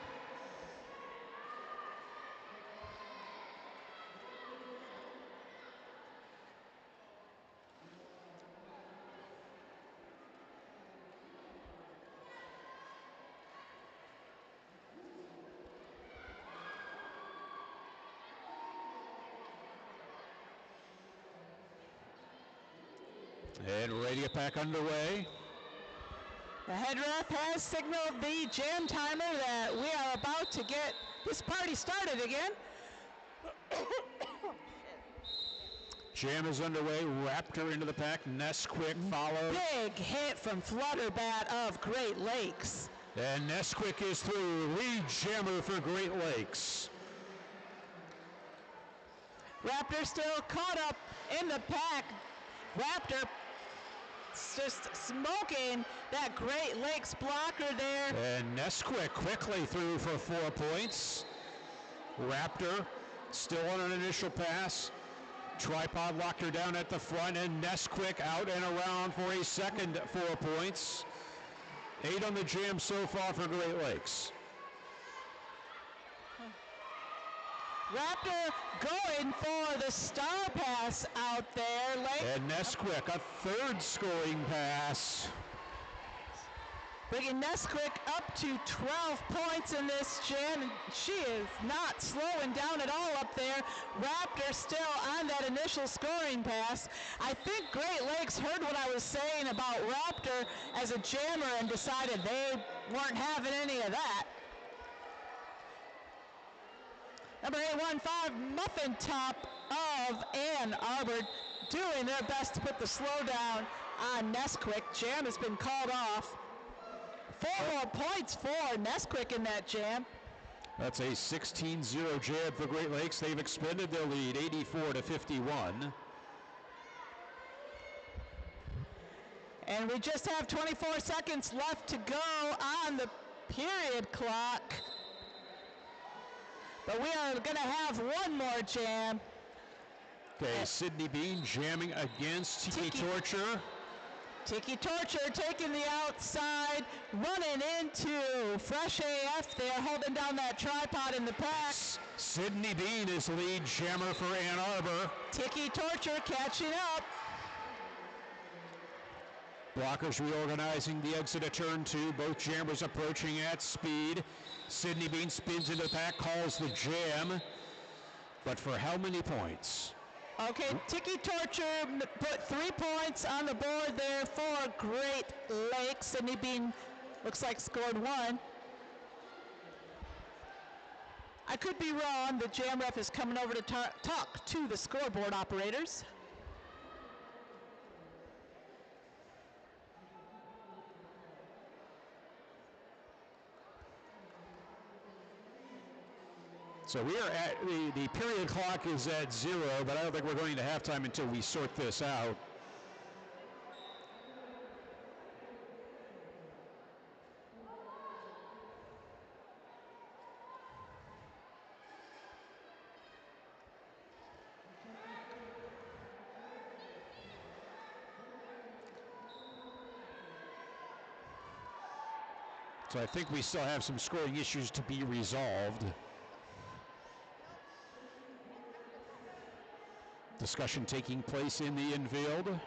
And ready to get back underway. The head ref has signaled the jam timer that we are about to get this party started again. Jam is underway. Raptor into the pack. Nesquik follows. Big hit from Flutterbat of Great Lakes. And Nesquik is through. Lead jammer for Great Lakes. Raptor still caught up in the pack. Raptor just smoking that Great Lakes blocker there. And Nesquik quickly through for 4 points. Raptor still on an initial pass. Tripod locked her down at the front, and Nesquik out and around for a second 4 points. 8 on the jam so far for Great Lakes. Raptor going for the star pass out there. And Nesquik, a third scoring pass. Bringing Nesquik up to 12 points in this jam. She is not slowing down at all up there. Raptor still on that initial scoring pass. I think Great Lakes heard what I was saying about Raptor as a jammer and decided they weren't having any of that. Number 815, Muffin Top of Ann Arbor, doing their best to put the slowdown on Nesquik. Jam has been called off. 4 more points for Nesquik in that jam. That's a 16-0 jam for Great Lakes. They've expanded their lead, 84-51. And we just have 24 seconds left to go on the period clock. But we are going to have one more jam. Okay, Sydney Bean jamming against Tiki Torture. Tiki Torture taking the outside, running into Fresh AF. They are holding down that tripod in the pack. Sydney Bean is lead jammer for Ann Arbor. Tiki Torture catching up. Blockers reorganizing the exit of turn 2. Both jammers approaching at speed. Sydney Bean spins into the pack, calls the jam. But for how many points? Okay, Tiki Torture put 3 points on the board there for Great Lakes. Sydney Bean looks like scored 1. I could be wrong. The jam ref is coming over to talk to the scoreboard operators. So we are at, the period clock is at 0, but I don't think we're going to halftime until we sort this out. So I think we still have some scoring issues to be resolved. Discussion taking place in the infield.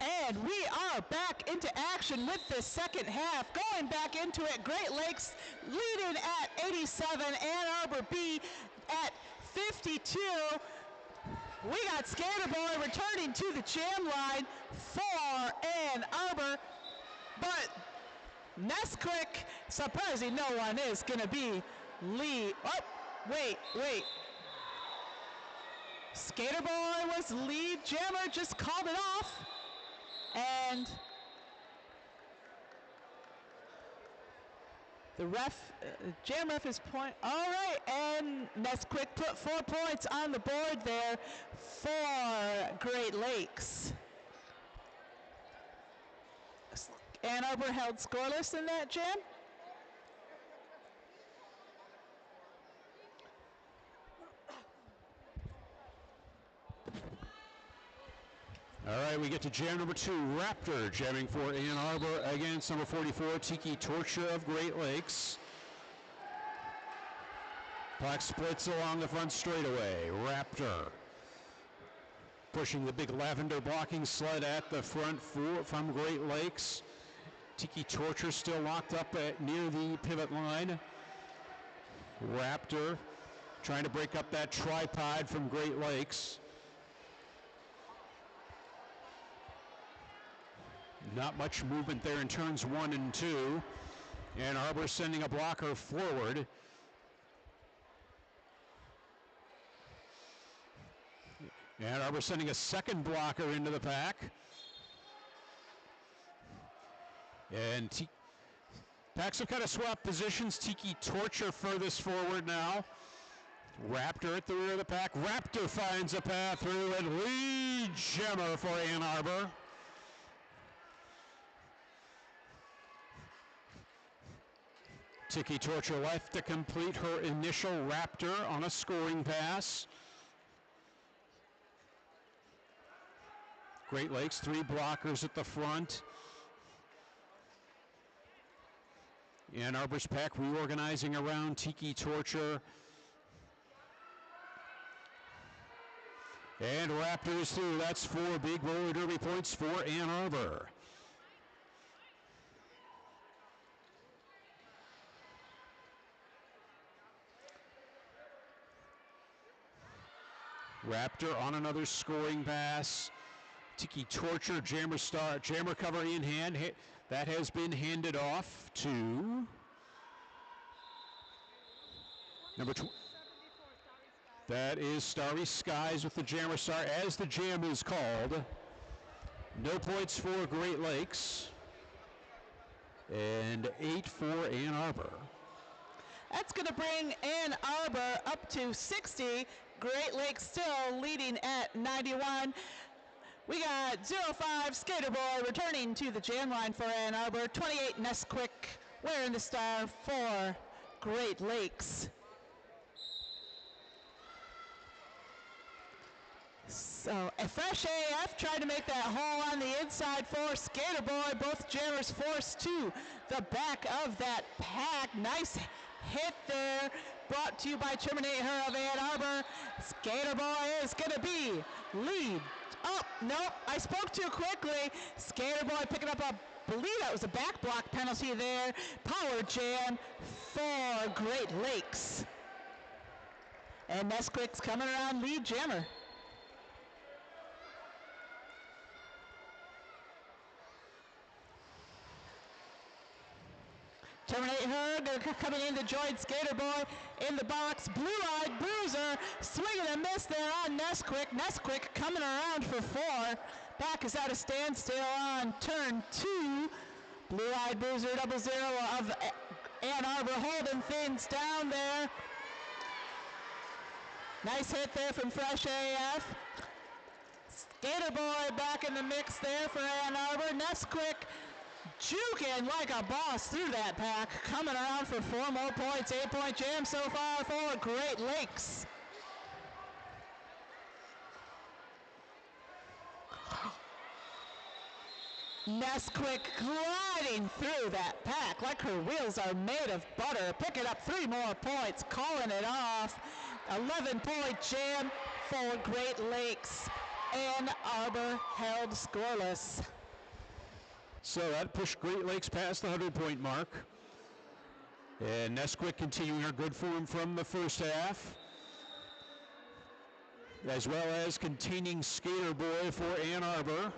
And we are back into action with the second half. Going back into it, Great Lakes leading at 87, Ann Arbor B at 52. We got Skater Boy returning to the jam line for Ann Arbor, but Nesquik, surprising no one is going to be lead. Oh, wait. Skater Boy was lead jammer, just called it off. And the jam ref is point. All right, and Nesquik put 4 points on the board there for Great Lakes. Ann Arbor held scoreless in that jam. All right, we get to jam number 2, Raptor jamming for Ann Arbor against number 44, Tiki Torture of Great Lakes. Puck splits along the front straightaway. Raptor pushing the big lavender blocking sled at the front from Great Lakes. Tiki Torture still locked up near the pivot line. Raptor trying to break up that tripod from Great Lakes. Not much movement there in turns 1 and 2. Ann Arbor sending a blocker forward. Ann Arbor sending a second blocker into the pack. And packs have kind of swapped positions. Tiki Torture furthest forward now. Raptor at the rear of the pack. Raptor finds a path through and lead jammer for Ann Arbor. Tiki Torture left to complete her initial Raptor on a scoring pass. Great Lakes, 3 blockers at the front. Ann Arbor's pack reorganizing around Tiki Torture. And Raptors through. That's 4 big roller derby points for Ann Arbor. Raptor on another scoring pass. Tiki Torture, jammer cover in hand. That has been handed off to number 2. That is Starry Skies with the jammer star as the jam is called. No points for Great Lakes. And 8 for Ann Arbor. That's going to bring Ann Arbor up to 60. Great Lakes still leading at 91. We got 05 Skater Boy returning to the jam line for Ann Arbor. 28 Nesquik wearing the star for Great Lakes. So a fresh AF tried to make that hole on the inside for Skater Boy. Both jammers forced to the back of that pack. Nice hit there. Brought to you by Terminate Her of Ann Arbor. Skater Boy is going to be lead. Oh, nope, I spoke too quickly. Skater Boy picking up believe that was a back block penalty there. Power jam for Great Lakes. And Nesquik's coming around lead jammer. Terminate Her, coming in to join Skater Boy in the box. Blue-eyed Bruiser, swinging a miss there on Nesquik. Nesquik coming around for 4. Back is at a standstill on turn 2. Blue-eyed Bruiser, 0-0 of Ann Arbor holding things down there. Nice hit there from Fresh AF. Skater Boy back in the mix there for Ann Arbor. Nesquik juking like a boss through that pack, coming around for 4 more points. 8-point jam so far for Great Lakes. Nesquik gliding through that pack like her wheels are made of butter, picking up 3 more points, calling it off. 11-point jam for Great Lakes. Ann Arbor held scoreless. So that pushed Great Lakes past the 100-point mark. And Nesquik continuing her good form from the first half, as well as containing Skater Boy for Ann Arbor.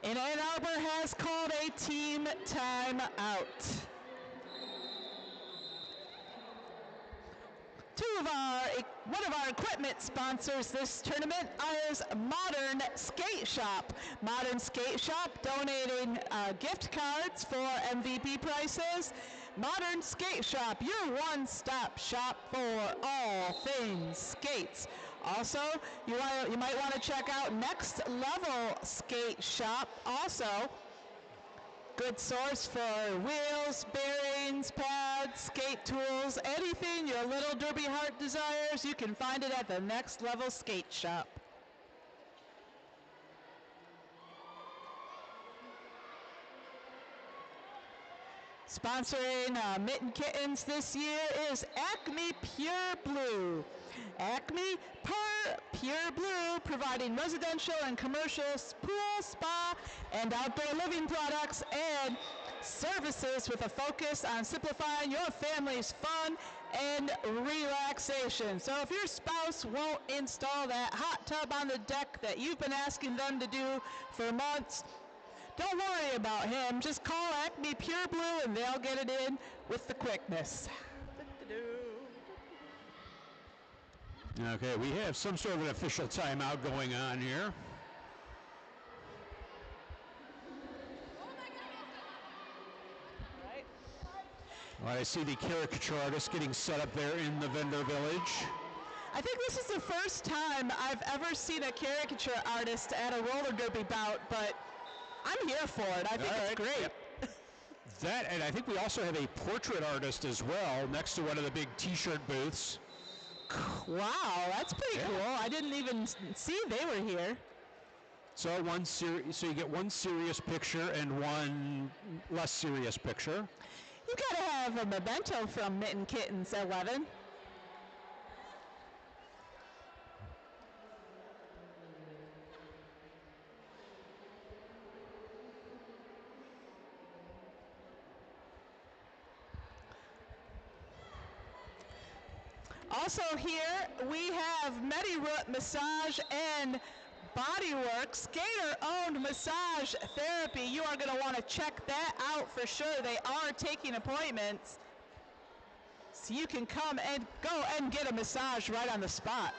And Ann Arbor has called a team timeout. One of our equipment sponsors this tournament is Modern Skate Shop. Modern Skate Shop donating gift cards for MVP prices. Modern Skate Shop, your one-stop shop for all things skates. Also, you might want to check out Next Level Skate Shop. Also, good source for wheels, bearings, pads, skate tools, anything your little derby heart desires, you can find it at the Next Level Skate Shop. Sponsoring Mitten Kittens this year is Acme Pure Blue. Acme Pure Blue, providing residential and commercial pool, spa, and outdoor living products and services with a focus on simplifying your family's fun and relaxation. So if your spouse won't install that hot tub on the deck that you've been asking them to do for months, don't worry about him. Just call Acme Pure Blue and they'll get it in with the quickness. Okay, we have some sort of an official timeout going on here. All right, I see the caricature artist getting set up there in the vendor village. I think this is the first time I've ever seen a caricature artist at a roller derby bout, but I'm here for it. I think it's great. Yep. That, and I think we also have a portrait artist as well next to one of the big T-shirt booths. Wow, that's pretty cool. I didn't even see they were here. So so you get one serious picture and one less serious picture. You gotta have a memento from Mitten Kittens 11. Also here we have MediRoot Massage and Bodywork, skater-owned massage therapy. You are going to want to check that out for sure. They are taking appointments, so you can come and go and get a massage right on the spot.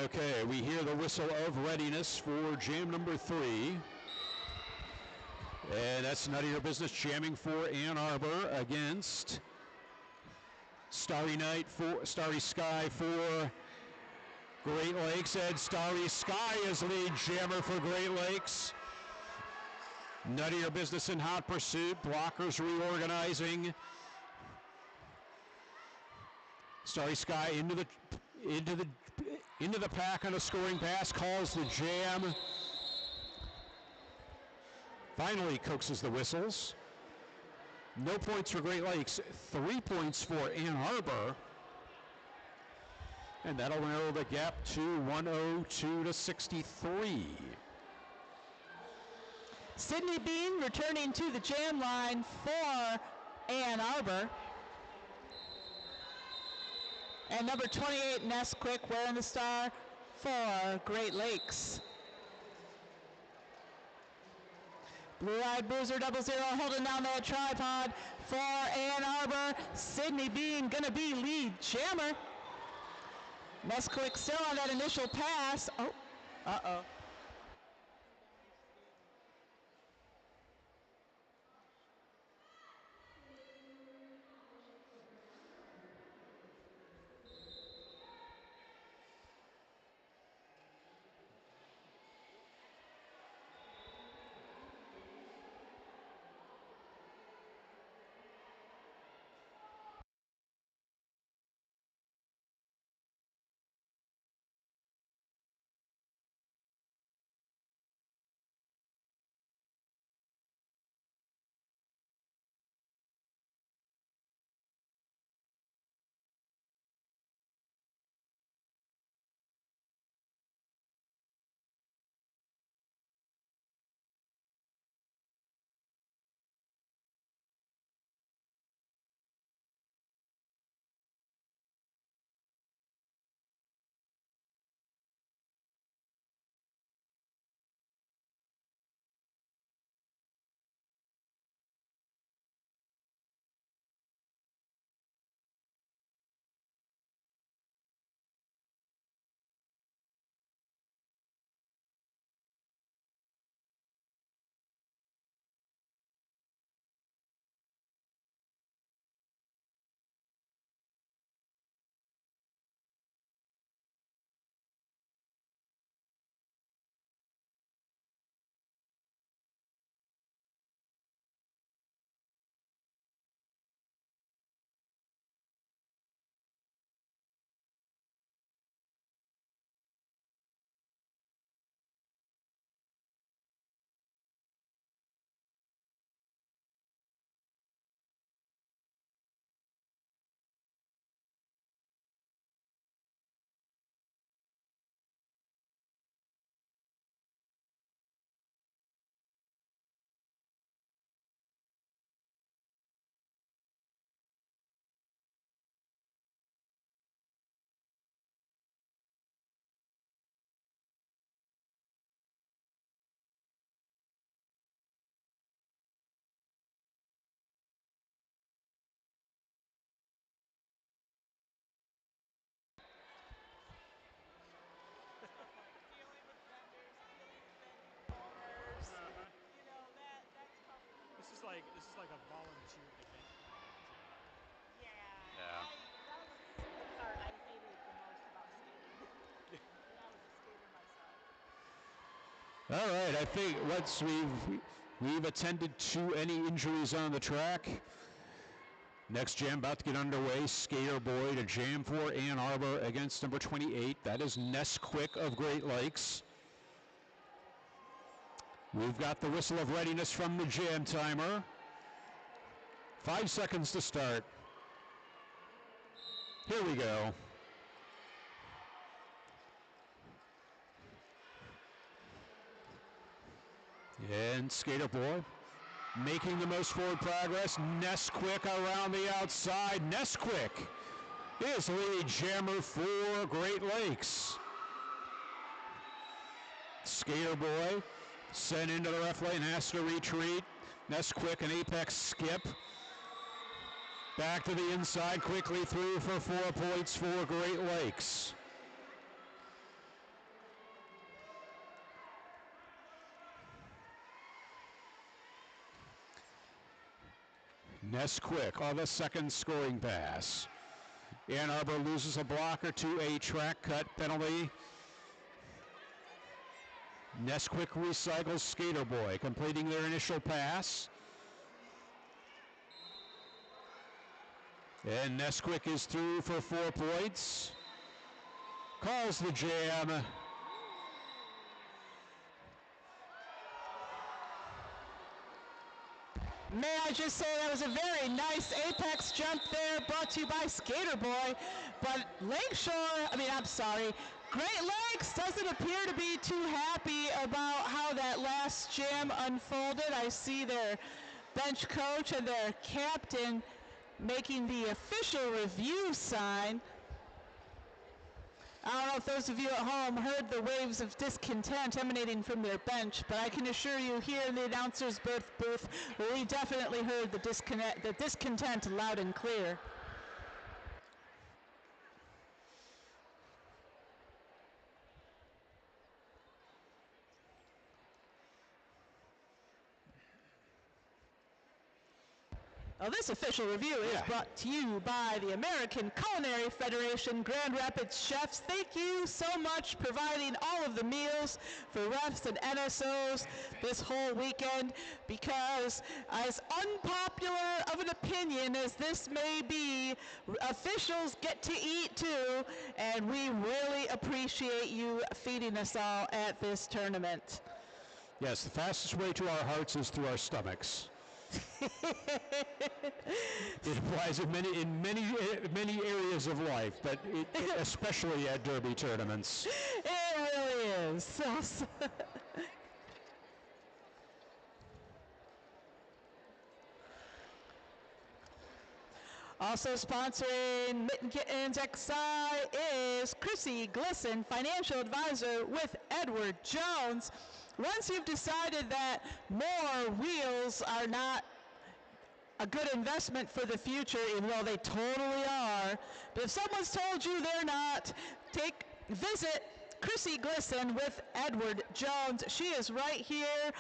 Okay, we hear the whistle of readiness for jam number 3. And that's none of your business, jamming for Ann Arbor against Starry Sky for Great Lakes, and Starry Sky is lead jammer for Great Lakes. None of your business in hot pursuit. Blockers reorganizing. Starry Sky into the pack on a scoring pass, calls the jam. Finally coaxes the whistles. No points for Great Lakes, 3 points for Ann Arbor. And that'll narrow the gap to 102 to 63. Sydney Bean returning to the jam line for Ann Arbor. And number 28, Nesquik, wearing the star for Great Lakes. Blue-eyed Boozer 00 holding down that tripod for Ann Arbor. Sydney Bean gonna be lead jammer. Nesquik still on that initial pass. Oh, uh-oh. is like a volunteer event planning job. Yeah. That's the part I hated the most about skating. And I was a skater myself. All right, I think once we've attended to any injuries on the track. Next jam about to get underway. Skater Boy to jam for Ann Arbor against number 28. That is Nesquik of Great Lakes. We've got the whistle of readiness from the jam timer. 5 seconds to start. Here we go. And Skater Boy making the most forward progress. Nesquik around the outside. Nesquik is lead jammer for Great Lakes. Skater Boy sent into the ref lane, has to retreat. Nesquik an apex skip. Back to the inside, quickly through for 4 points for Great Lakes. Nesquik on the second scoring pass. Ann Arbor loses a blocker to a track cut penalty. Nesquik recycles Skater Boy, completing their initial pass. And Nesquik is through for 4 points. Calls the jam. May I just say that was a very nice apex jump there, brought to you by Skater Boy. But Great Lakes doesn't appear to be too happy about how that last jam unfolded. I see their bench coach and their captain making the official review sign. I don't know if those of you at home heard the waves of discontent emanating from their bench, but I can assure you here in the announcer's booth, we definitely heard the discontent loud and clear. Well, this official review is brought to you by the American Culinary Federation Grand Rapids Chefs. Thank you so much providing all of the meals for refs and NSOs this whole weekend, because as unpopular of an opinion as this may be, officials get to eat too, and we really appreciate you feeding us all at this tournament. Yes, the fastest way to our hearts is through our stomachs. It applies in many areas of life, but especially at derby tournaments. It really is. Also sponsoring Mitten Kittens XI is Chrissy Glisson, financial advisor with Edward Jones. Once you've decided that more wheels are not a good investment for the future, even though they totally are, but if someone's told you they're not, visit Chrissy Glisson with Edward Jones. She is right here,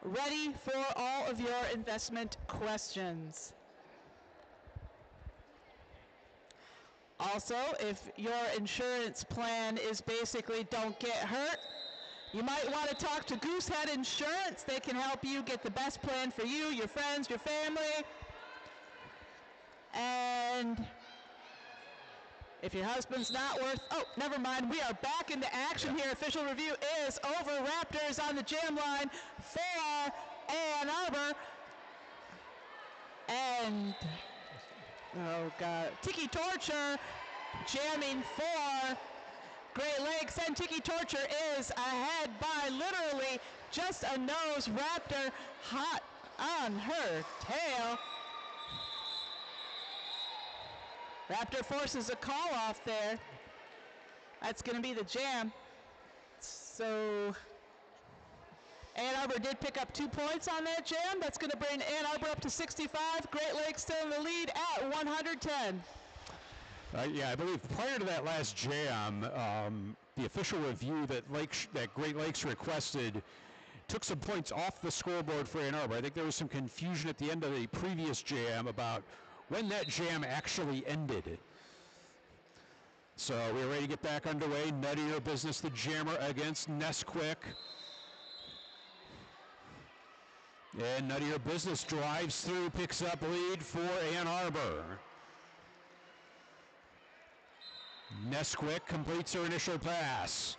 ready for all of your investment questions. Also, if your insurance plan is basically don't get hurt, you might want to talk to Goosehead Insurance. They can help you get the best plan for you, your friends, your family. And if your husband's not never mind. We are back into action here. Official review is over. Raptors on the jam line for Ann Arbor. And, oh God, Tiki Torture jamming for Great Lakes, and Tiki Torture is ahead by literally just a nose. Raptor hot on her tail. Raptor forces a call off there. That's going to be the jam. So Ann Arbor did pick up 2 points on that jam. That's going to bring Ann Arbor up to 65. Great Lakes still in the lead at 110. I believe prior to that last jam, the official review that Great Lakes requested took some points off the scoreboard for Ann Arbor. I think there was some confusion at the end of the previous jam about when that jam actually ended. So we're ready to get back underway. Nuttier Business, the jammer, against Nesquik. And Nuttier Business drives through, picks up lead for Ann Arbor. Nesquik completes her initial pass.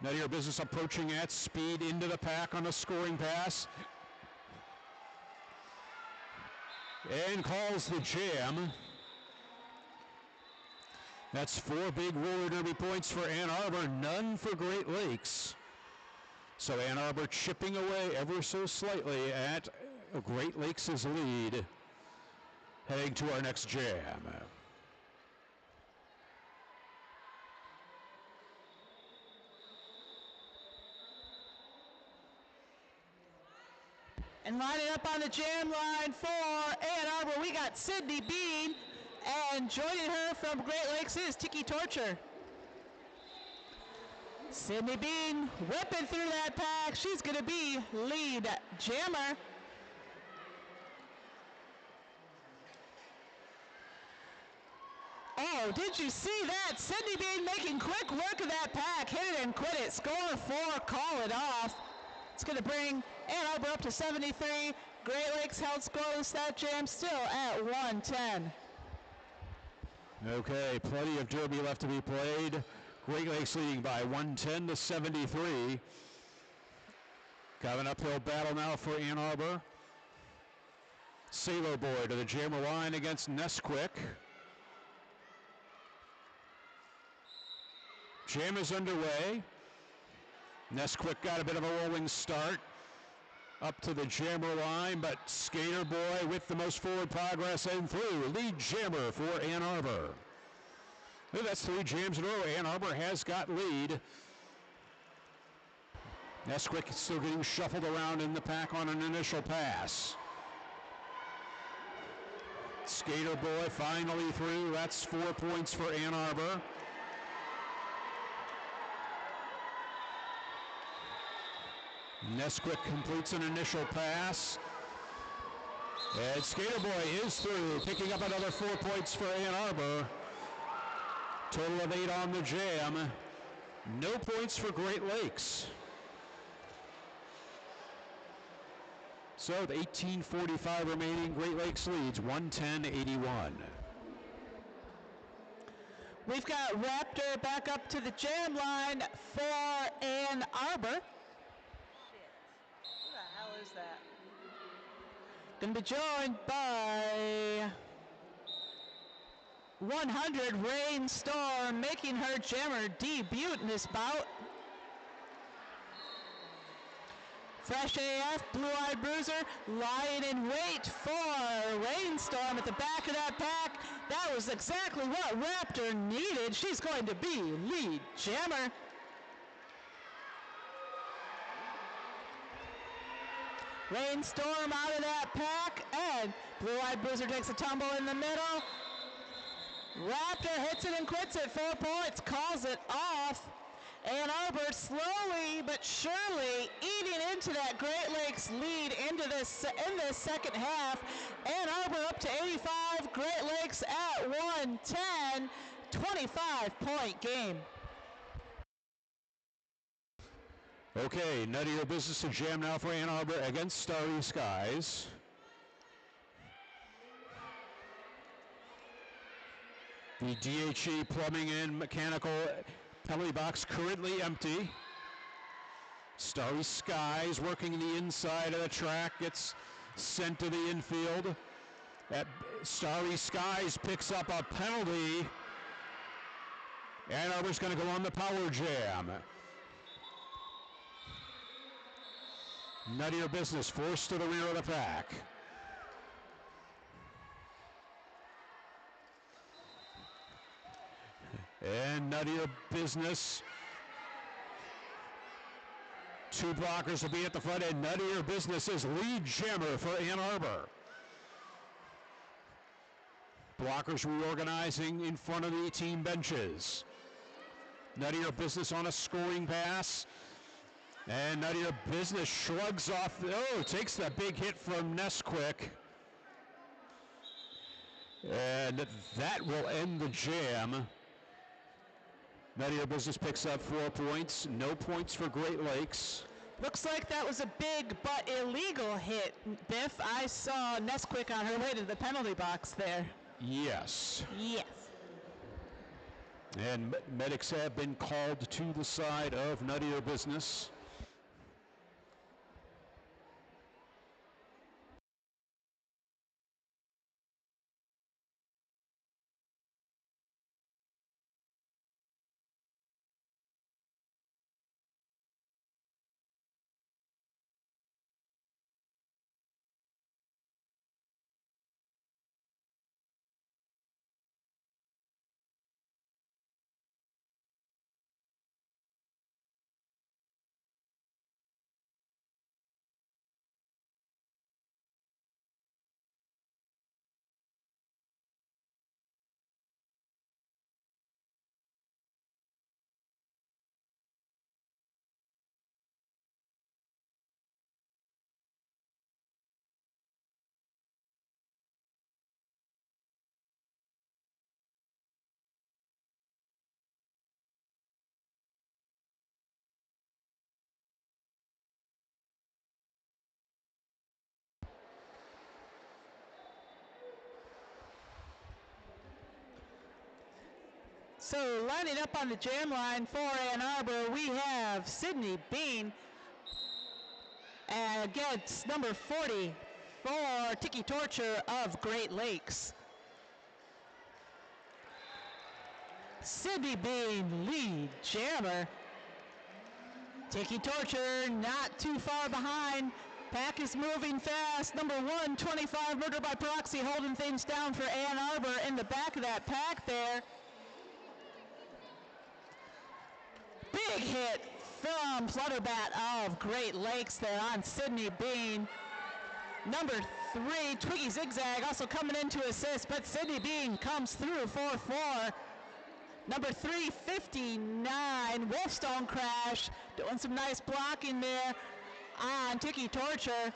Nuttier Business approaching at speed into the pack on a scoring pass. And calls the jam. That's 4 big roller derby points for Ann Arbor, none for Great Lakes. So Ann Arbor chipping away ever so slightly at Great Lakes' lead, heading to our next jam. And lining up on the jam line for Ann Arbor, we got Sydney Bean, and joining her from Great Lakes is Tiki Torture. Sydney Bean whipping through that pack. She's going to be lead jammer. Oh, did you see that? Sydney Bean making quick work of that pack. Hit it and quit it. Score 4, call it off. It's going to bring Ann Arbor up to 73. Great Lakes held scoreless that jam, still at 110. Okay, plenty of derby left to be played. Great Lakes leading by 110 to 73. Got an uphill battle now for Ann Arbor. Sailor Boy to the jammer line against Nesquik. Jam is underway. Nesquik got a bit of a rolling start up to the jammer line, but Skater Boy with the most forward progress and through. Lead jammer for Ann Arbor. Well, that's 3 jams in a row. Ann Arbor has got lead. Nesquik still getting shuffled around in the pack on an initial pass. Skater Boy finally through. That's 4 points for Ann Arbor. Nesquik completes an initial pass. And Skater Boy is through, picking up another 4 points for Ann Arbor. Total of 8 on the jam. No points for Great Lakes. So the 18:45 remaining, Great Lakes leads 110-81. We've got Raptor back up to the jam line for Ann Arbor. Shit. Who the hell is that? Going to be joined by 100 Rainstorm, making her jammer debut in this bout. Fresh AF, Blue-Eyed Bruiser, lying in wait for Rainstorm at the back of that pack. That was exactly what Raptor needed. She's going to be lead jammer. Rainstorm out of that pack, and Blue-Eyed Bruiser takes a tumble in the middle. Raptor hits it and quits it, 4 points, calls it off. Ann Arbor slowly but surely eating into that Great Lakes lead into this in the second half. Ann Arbor up to 85, Great Lakes at 110, 25-point game. Okay, Nuttier Business to jam now for Ann Arbor against Starry Skies. The DHE plumbing and mechanical penalty box currently empty. Starry Skies working the inside of the track, gets sent to the infield. Starry Skies picks up a penalty. Ann Arbor's going to go on the power jam. Nuttier Business forced to the rear of the pack. And Nuttier Business, 2 blockers will be at the front end. Nuttier Business is lead jammer for Ann Arbor. Blockers reorganizing in front of the team benches. Nuttier Business on a scoring pass. And none of your business shrugs off. Oh, takes that big hit from Nesquik. And that will end the jam. None of your business picks up 4 points. No points for Great Lakes. Looks like that was a big but illegal hit, Biff. I saw Nesquik on her way to the penalty box there. Yes. Yes. And medics have been called to the side of None of Your Business. So lining up on the jam line for Ann Arbor, we have Sydney Bean against number 40 for Tiki Torture of Great Lakes. Sydney Bean, lead jammer. Tiki Torture not too far behind. Pack is moving fast. Number 125, Murder by Proxy, holding things down for Ann Arbor in the back of that pack there. Big hit from Flutterbat of Great Lakes there on Sydney Bean. Number 3, Twiggy Zigzag, also coming in to assist, but Sydney Bean comes through 4-4. Number 359, Wolfstone Crash, doing some nice blocking there on Tiki Torture.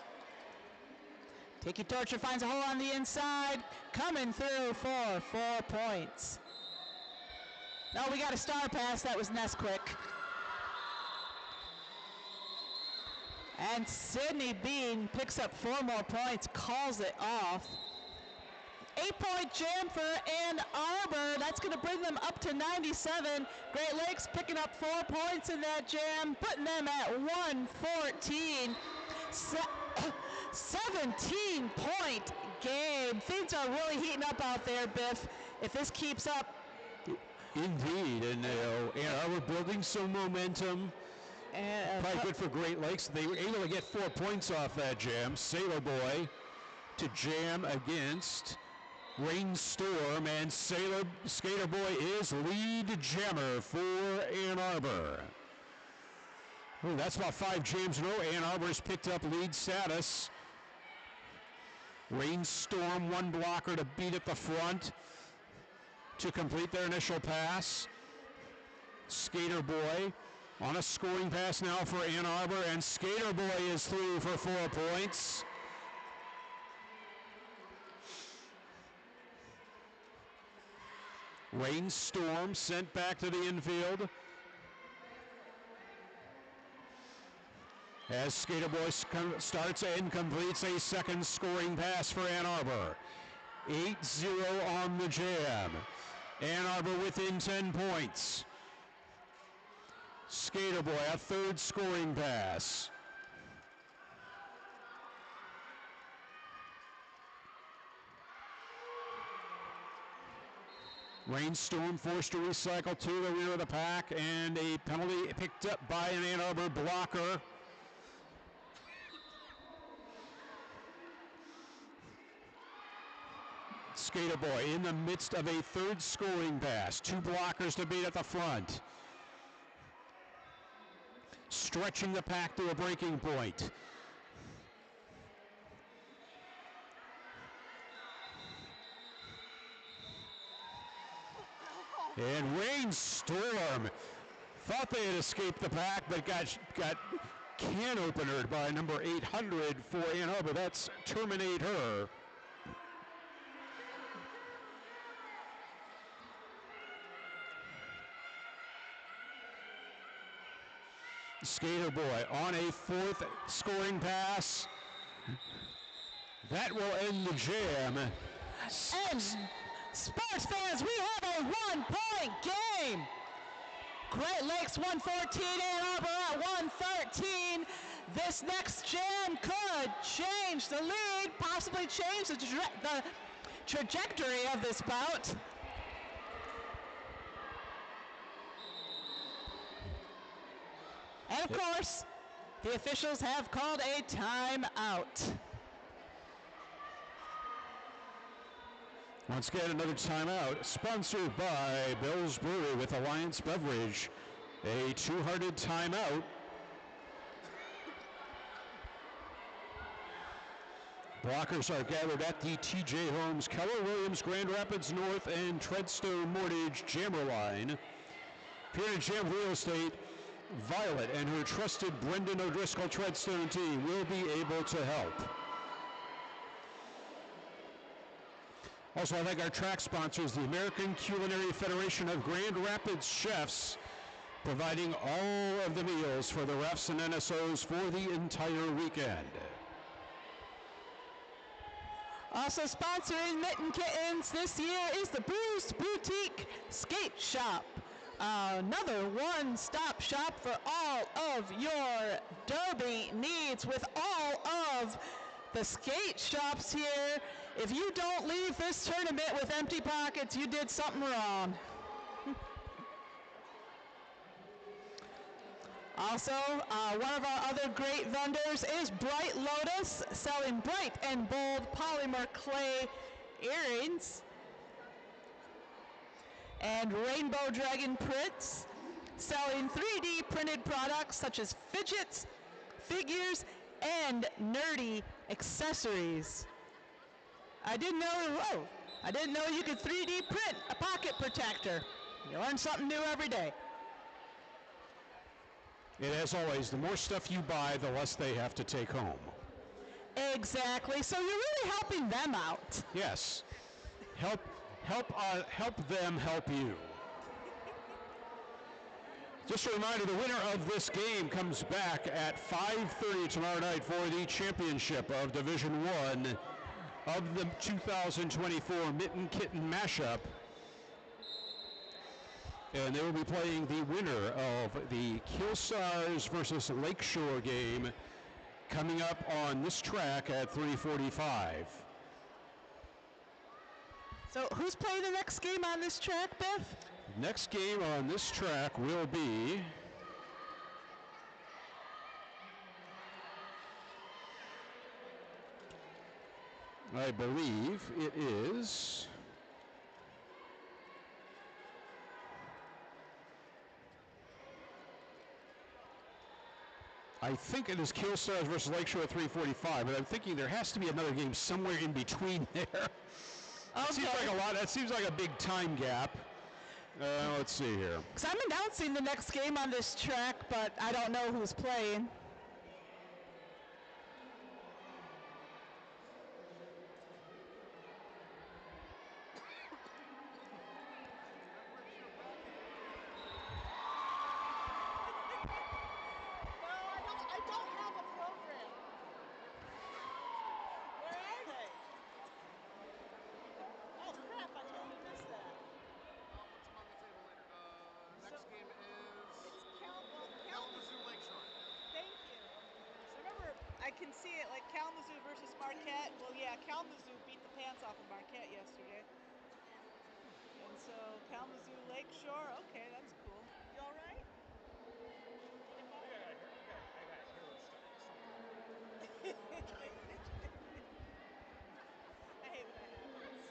Tiki Torture finds a hole on the inside, coming through for 4 points. No, we got a star pass, that was Nesquik. And Sydney Bean picks up 4 more points, calls it off. 8-point jam for Ann Arbor. That's going to bring them up to 97. Great Lakes picking up 4 points in that jam, putting them at 114. 17-point game. Things are really heating up out there, Biff. If this keeps up. Indeed, and Ann Arbor building some momentum. Probably good for Great Lakes. They were able to get 4 points off that jam. Sailor Boy to jam against Rainstorm, and Skater Boy is lead jammer for Ann Arbor. Oh, that's about 5 jams in a row. Ann Arbor's picked up lead status. Rainstorm, 1 blocker to beat at the front to complete their initial pass. Skater Boy on a scoring pass now for Ann Arbor, and Skater Boy is through for 4 points. Rainstorm sent back to the infield. As Skater Boy starts and completes a second scoring pass for Ann Arbor. 8-0 on the jam. Ann Arbor within 10 points. Skater Boy, a third scoring pass. Rainstorm forced to recycle to the rear of the pack, and a penalty picked up by an Ann Arbor blocker. Skater Boy in the midst of a third scoring pass. 2 blockers to beat at the front. Stretching the pack to a breaking point. And Rainstorm thought they had escaped the pack, but got can opener by number 800 for Ann Arbor. That's Terminate Her. Skater boy on a fourth scoring pass. That will end the jam. And sports fans, we have a 1-point game. Great Lakes 114, Ann Arbor at 113. This next jam could change the lead, possibly change the trajectory of this bout. And of course, the officials have called a timeout. Once again, another timeout, sponsored by Bill's Brewery with Alliance Beverage. A two-hearted timeout. Blockers are gathered at the TJ Holmes, Keller Williams, Grand Rapids North, and Treadstone Mortgage Jammer line. Here in Jam Real Estate, Violet and her trusted Brendan O'Driscoll Treadstone team will be able to help. Also, I thank our track sponsors, the American Culinary Federation of Grand Rapids Chefs, providing all of the meals for the refs and NSOs for the entire weekend. Also sponsoring Mitten Kittens this year is the Bruce Boutique Skate Shop. Another one-stop shop for all of your derby needs with all of the skate shops here. If you don't leave this tournament with empty pockets, you did something wrong. Also, one of our other great vendors is Bright Lotus, selling bright and bold polymer clay earrings. And Rainbow Dragon Prints, selling 3D printed products such as fidgets, figures, and nerdy accessories. I didn't know you could 3D print a pocket protector. You learn something new every day. And as always, the more stuff you buy, the less they have to take home. Exactly. So you're really helping them out. Yes. Help them help you. Just a reminder, the winner of this game comes back at 5:30 tomorrow night for the championship of Division I of the 2024 Mitten Kitten Mashup. And they will be playing the winner of the Killstars versus Lakeshore game coming up on this track at 3:45. So who's playing the next game on this track, Beth? Next game on this track will be I believe it is I think it is Killstars versus Lakeshore at 3:45, but I'm thinking there has to be another game somewhere in between there. Okay. Seems like a lot. That seems like a big time gap. Let's see here. Because I'm announcing the next game on this track, but I don't know who's playing. I don't have a program. Where are they? Oh crap, I totally missed that. I'll put some on the table later. Next game is It's Kalamazoo Lakeshore. Thank you. So remember, I can see it like Kalamazoo versus Marquette. Well, yeah, Kalamazoo beat the pants off of Marquette yesterday. And so Kalamazoo Lakeshore, okay, that's cool. You all right? I got hero stuff. I hate when that happens.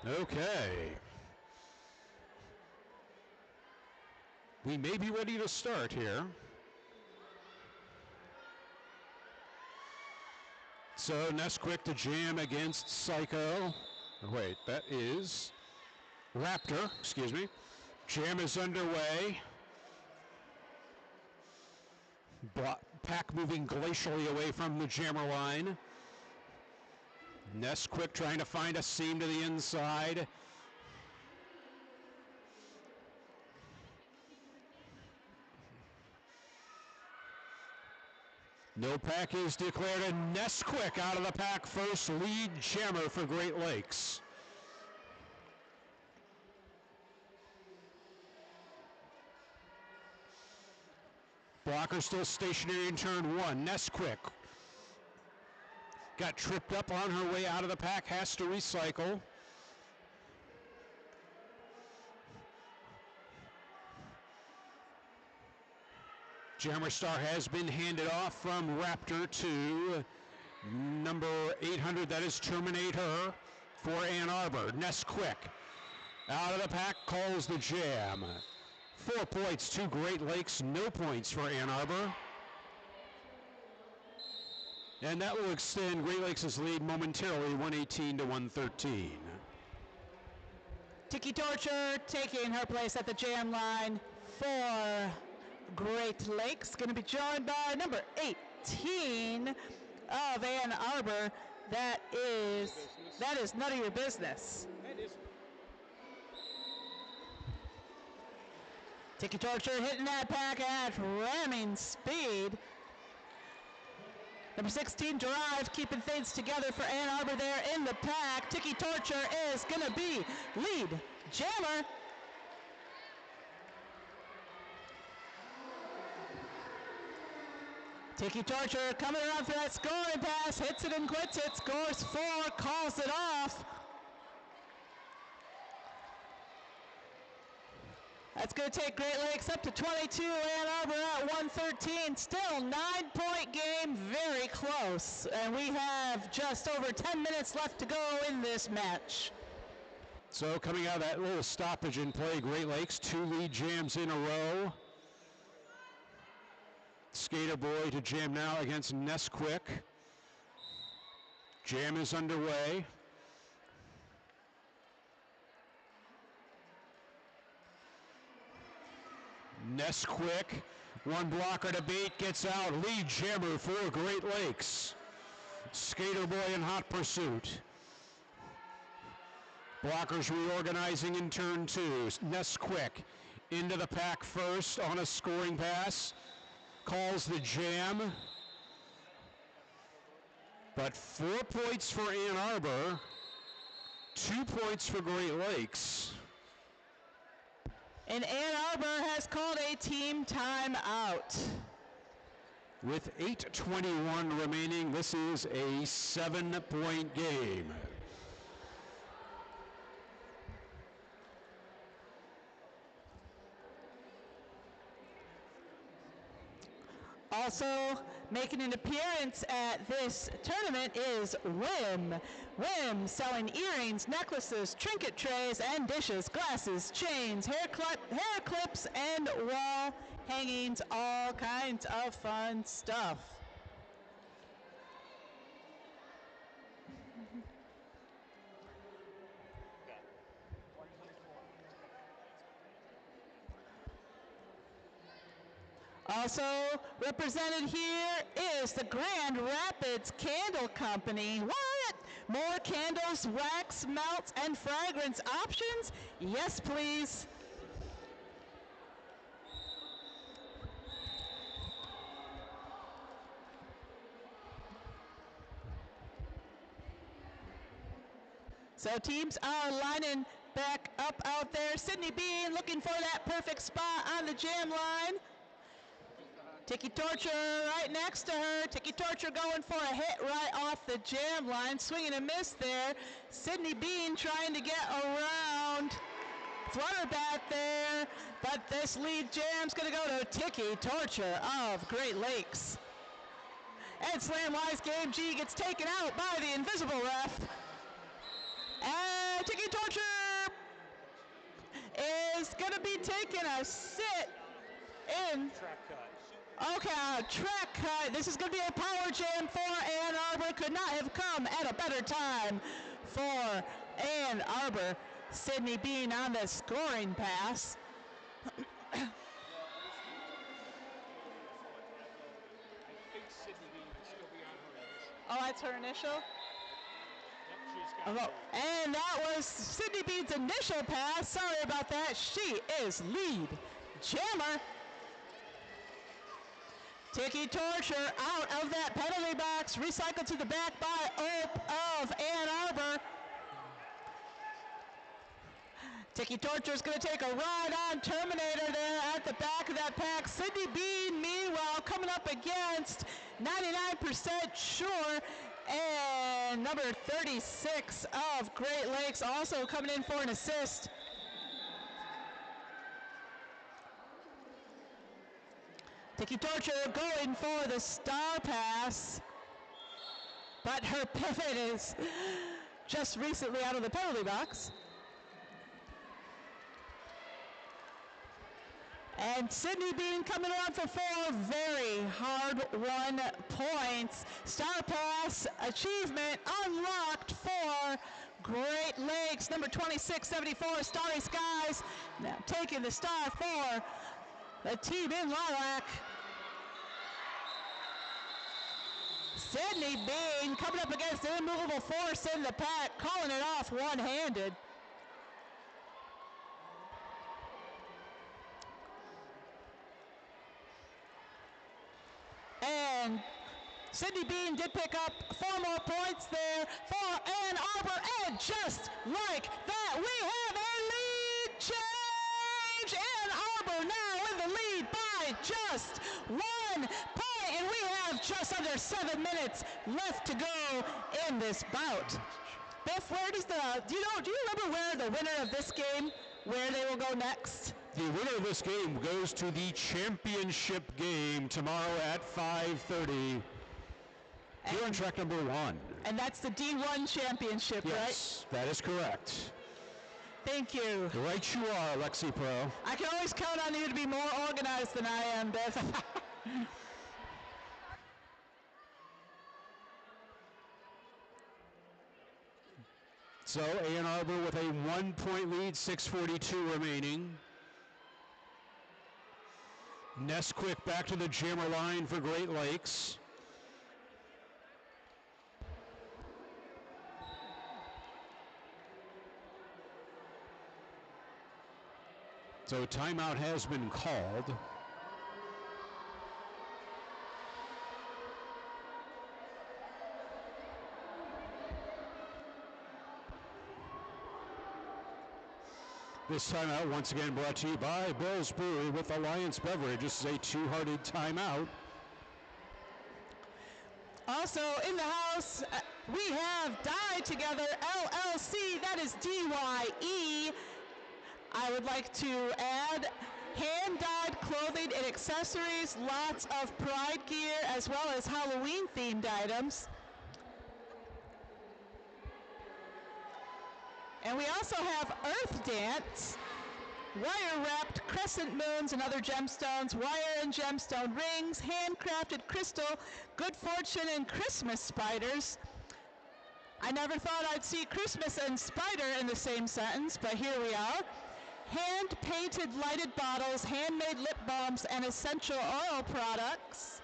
Okay. We may be ready to start here. So Nesquik to jam against Psycho. Oh, wait, that is Raptor, excuse me. Jam is underway. Pack moving glacially away from the jammer line. Nesquik trying to find a seam to the inside. No pack is declared, and Nesquik out of the pack first, lead jammer for Great Lakes. Blocker still stationary in turn one. Nesquik got tripped up on her way out of the pack, has to recycle. Jammer Star has been handed off from Raptor to number 800, that is Terminator for Ann Arbor. Nesquik out of the pack, calls the jam. 4 points to Great Lakes, no points for Ann Arbor. And that will extend Great Lakes' lead momentarily, 118 to 113. Tiki Torture taking her place at the jam line for Great Lakes. Going to be joined by number 18 of Ann Arbor. That is none of your business. Tiki Torture hitting that pack at ramming speed. Number 16, Drive, keeping things together for Ann Arbor there in the pack. Tiki Torture is going to be lead jammer. Tiki Torture coming around for that scoring pass, hits it and quits it, scores 4, calls it off. That's going to take Great Lakes up to 22, Ann Arbor at 113. Still 9-point game, very close. And we have just over 10 minutes left to go in this match. So coming out of that little stoppage in play, Great Lakes, 2 lead jams in a row. Skater Boy to jam now against Nesquik. Jam is underway. Nesquik, one blocker to beat, gets out. Lead jammer for Great Lakes. Skater Boy in hot pursuit. Blockers reorganizing in turn 2. Nesquik into the pack first on a scoring pass. Calls the jam. But 4 points for Ann Arbor. 2 points for Great Lakes. And Ann Arbor has called a team timeout. With 8:21 remaining, this is a 7-point game. Also making an appearance at this tournament is Whim. Whim selling earrings, necklaces, trinket trays, and dishes, glasses, chains, hair clips, and wall hangings, all kinds of fun stuff. Also represented here is the Grand Rapids Candle Company. What? More candles, wax, melts, and fragrance options? Yes, please. So teams are lining back up out there. Sydney Bean looking for that perfect spot on the jam line. Tiki Torture right next to her. Tiki Torture going for a hit right off the jam line. Swing and a miss there. Sydney Bean trying to get around. Flutter bat there. But this lead jam's going to go to Tiki Torture of Great Lakes. And Slam-wise Game G gets taken out by the invisible ref. And Tiki Torture going to be taking a sit in. Track cut. Okay, track cut. This is going to be a power jam for Ann Arbor. Could not have come at a better time for Ann Arbor. Sydney Bean on the scoring pass. I think Sydney Bean would still be on her initial. Oh, that's her initial? Yep, she's got Oh, and that was Sydney Bean's initial pass. Sorry about that. She is lead jammer. Tiki Torture out of that penalty box. Recycled to the back by Ope of Ann Arbor. Tiki Torture is going to take a ride on Terminator there at the back of that pack. Sydney Bean, meanwhile, coming up against 99% Sure. And number 36 of Great Lakes also coming in for an assist. Tiki Torture going for the star pass, but her pivot is just recently out of the penalty box. And Sydney Bean coming around for 4 very hard-won points. Star pass achievement unlocked for Great Lakes. Number 2674, Starry Skies, now taking the star for the team in Lilac. Sydney Bean coming up against an immovable force in the pack, calling it off one-handed. And Sydney Bean did pick up 4 more points there for Ann Arbor, and just like that, we have a lead change. Ann Arbor now in the lead by just 1 point, and we have just under 7 minutes left to go in this bout. Biff, where does do you remember where the winner of this game, where they will go next? The winner of this game goes to the championship game tomorrow at 5:30. Here on track number 1. And that's the D1 championship, right? Yes, that is correct. Thank you. Right you are, Lexi Pro. I can always count on you to be more organized than I am, Biff. So Ann Arbor with a 1-point lead, 6:42 remaining. Nesquik back to the jammer line for Great Lakes. So timeout has been called. This timeout once again brought to you by Bill's Brewery with Alliance Beverage. This is a two-hearted timeout. Also in the house, we have Dye Together LLC. That is DYE. I would like to add hand-dyed clothing and accessories, lots of Pride gear, as well as Halloween-themed items. And we also have Earth Dance, wire-wrapped crescent moons and other gemstones, wire and gemstone rings, handcrafted crystal, good fortune, and Christmas spiders. I never thought I'd see Christmas and spider in the same sentence, but here we are. Hand-painted lighted bottles, handmade lip balms, and essential oil products.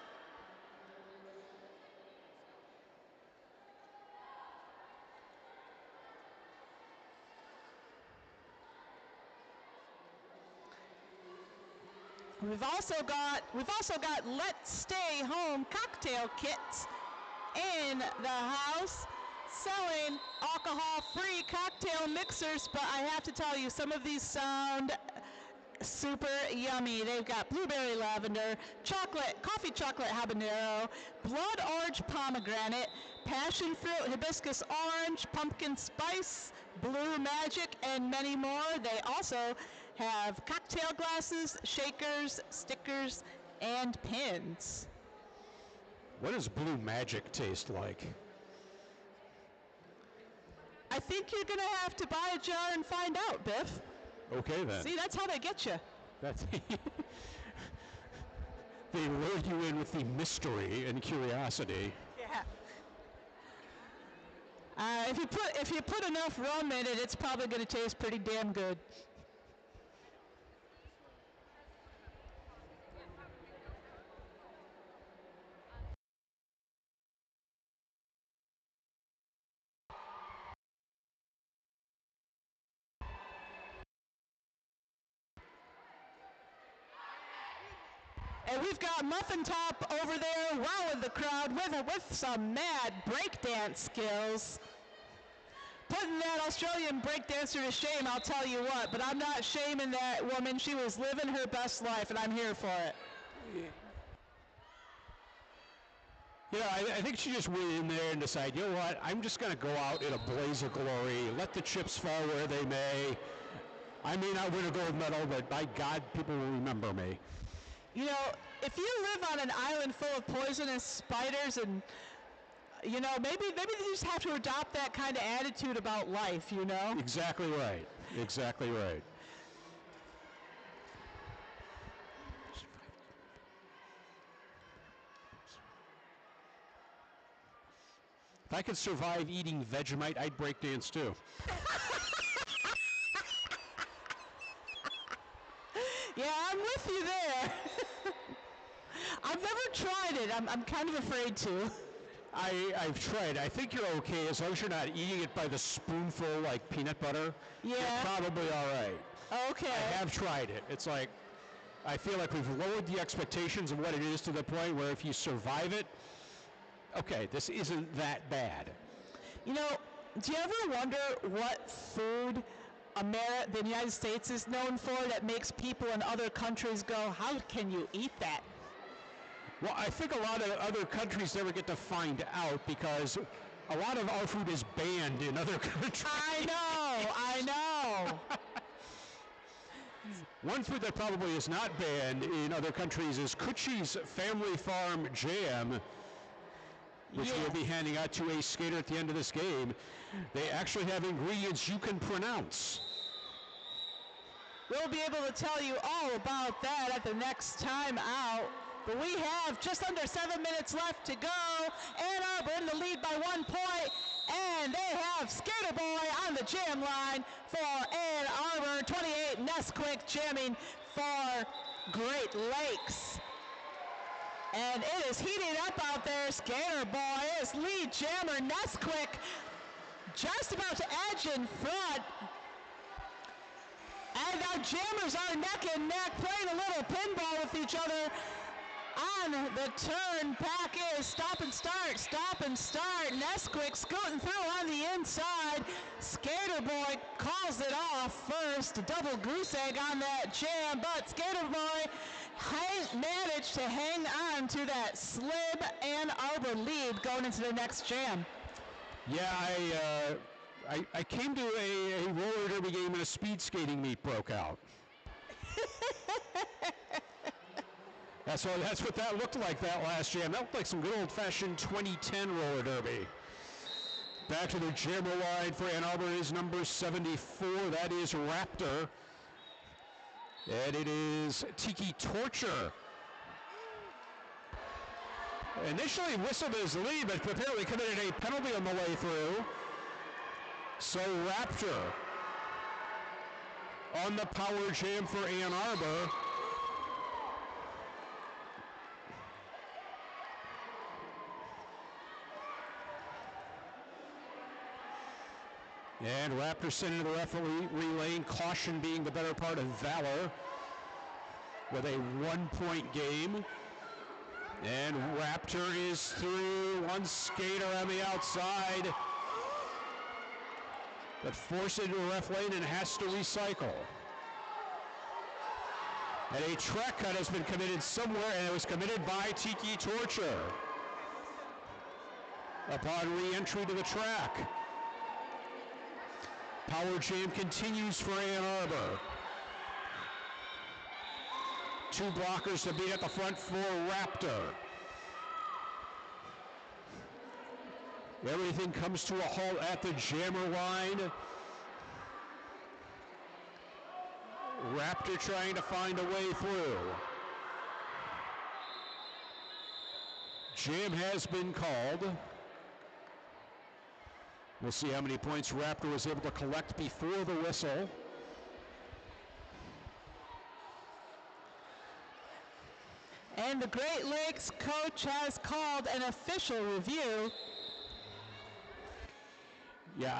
We've also got Let's Stay Home cocktail kits in the house, selling alcohol-free cocktail mixers, but I have to tell you, some of these sound super yummy. They've got blueberry lavender, coffee chocolate habanero, blood orange pomegranate, passion fruit hibiscus orange, pumpkin spice, blue magic, and many more. They also have cocktail glasses, shakers, stickers, and pins. What does blue magic taste like? I think you're going to have to buy a jar and find out, Biff. Okay then. See, that's how they get you. That's they lure you in with the mystery and curiosity. Yeah. If you put enough rum in it, it's probably going to taste pretty damn good. And we've got Muffin Top over there wowing the crowd with some mad breakdance skills. Putting that Australian breakdancer to shame, I'll tell you what, but I'm not shaming that woman. She was living her best life, and I'm here for it. You know, I think she just went in there and decided, you know what, I'm just going to go out in a blaze of glory, let the chips fall where they may. I may not win a gold medal, but by God, people will remember me. You know, if you live on an island full of poisonous spiders and, you know, maybe they just have to adopt that kind of attitude about life, you know? Exactly right. Exactly right. If I could survive eating Vegemite, I'd breakdance too. Yeah, I'm with you there. I've never tried it. I'm kind of afraid to. I've tried. I think you're okay as long as you're not eating it by the spoonful like peanut butter. Yeah. You're probably all right. Okay. I have tried it. It's like, I feel like we've lowered the expectations of what it is to the point where if you survive it, okay, this isn't that bad. You know, do you ever wonder what food the United States is known for that makes people in other countries go, how can you eat that? Well, I think a lot of other countries never get to find out because a lot of our food is banned in other countries. I know. One food that probably is not banned in other countries is Coochie's Family Farm Jam, which Yeah. we'll be handing out to a skater at the end of this game. They actually have ingredients you can pronounce. We'll be able to tell you all about that at the next time out. But we have just under 7 minutes left to go. Ann Arbor in the lead by 1 point. And they have Skater Boy on the jam line for Ann Arbor. 28 Nesquik jamming for Great Lakes. And it is heating up out there. Skater Boy is lead jammer Nesquik just about to edge in front. And our jammers are neck and neck, playing a little pinball with each other. On the turn, pack is stop and start. Nesquik scooting through on the inside. Skater Boy calls it off first. A double goose egg on that jam, but Skater Boy managed to hang on to that slim Ann Arbor lead going into the next jam. Yeah, I came to a roller derby game and a speed skating meet broke out. That's what that looked like that last jam. That looked like some good old-fashioned 2010 roller derby. Back to the jammer line for Ann Arbor is number 74. That is Raptor. And it is Tiki Torture. Initially whistled his lead, but apparently committed a penalty on the way through. So Raptor on the power jam for Ann Arbor. And Raptor sent into the referee lane, caution being the better part of valor, with a 1 point game. And Raptor is through, one skater on the outside, but forced into a ref lane and has to recycle. And a track cut has been committed somewhere, and it was committed by Tiki Torture upon re-entry to the track. Power jam continues for Ann Arbor. Two blockers to beat at the front for Raptor. Everything comes to a halt at the jammer line. Raptor trying to find a way through. Jam has been called. We'll see how many points Raptor was able to collect before the whistle. And the Great Lakes coach has called an official review. Yeah,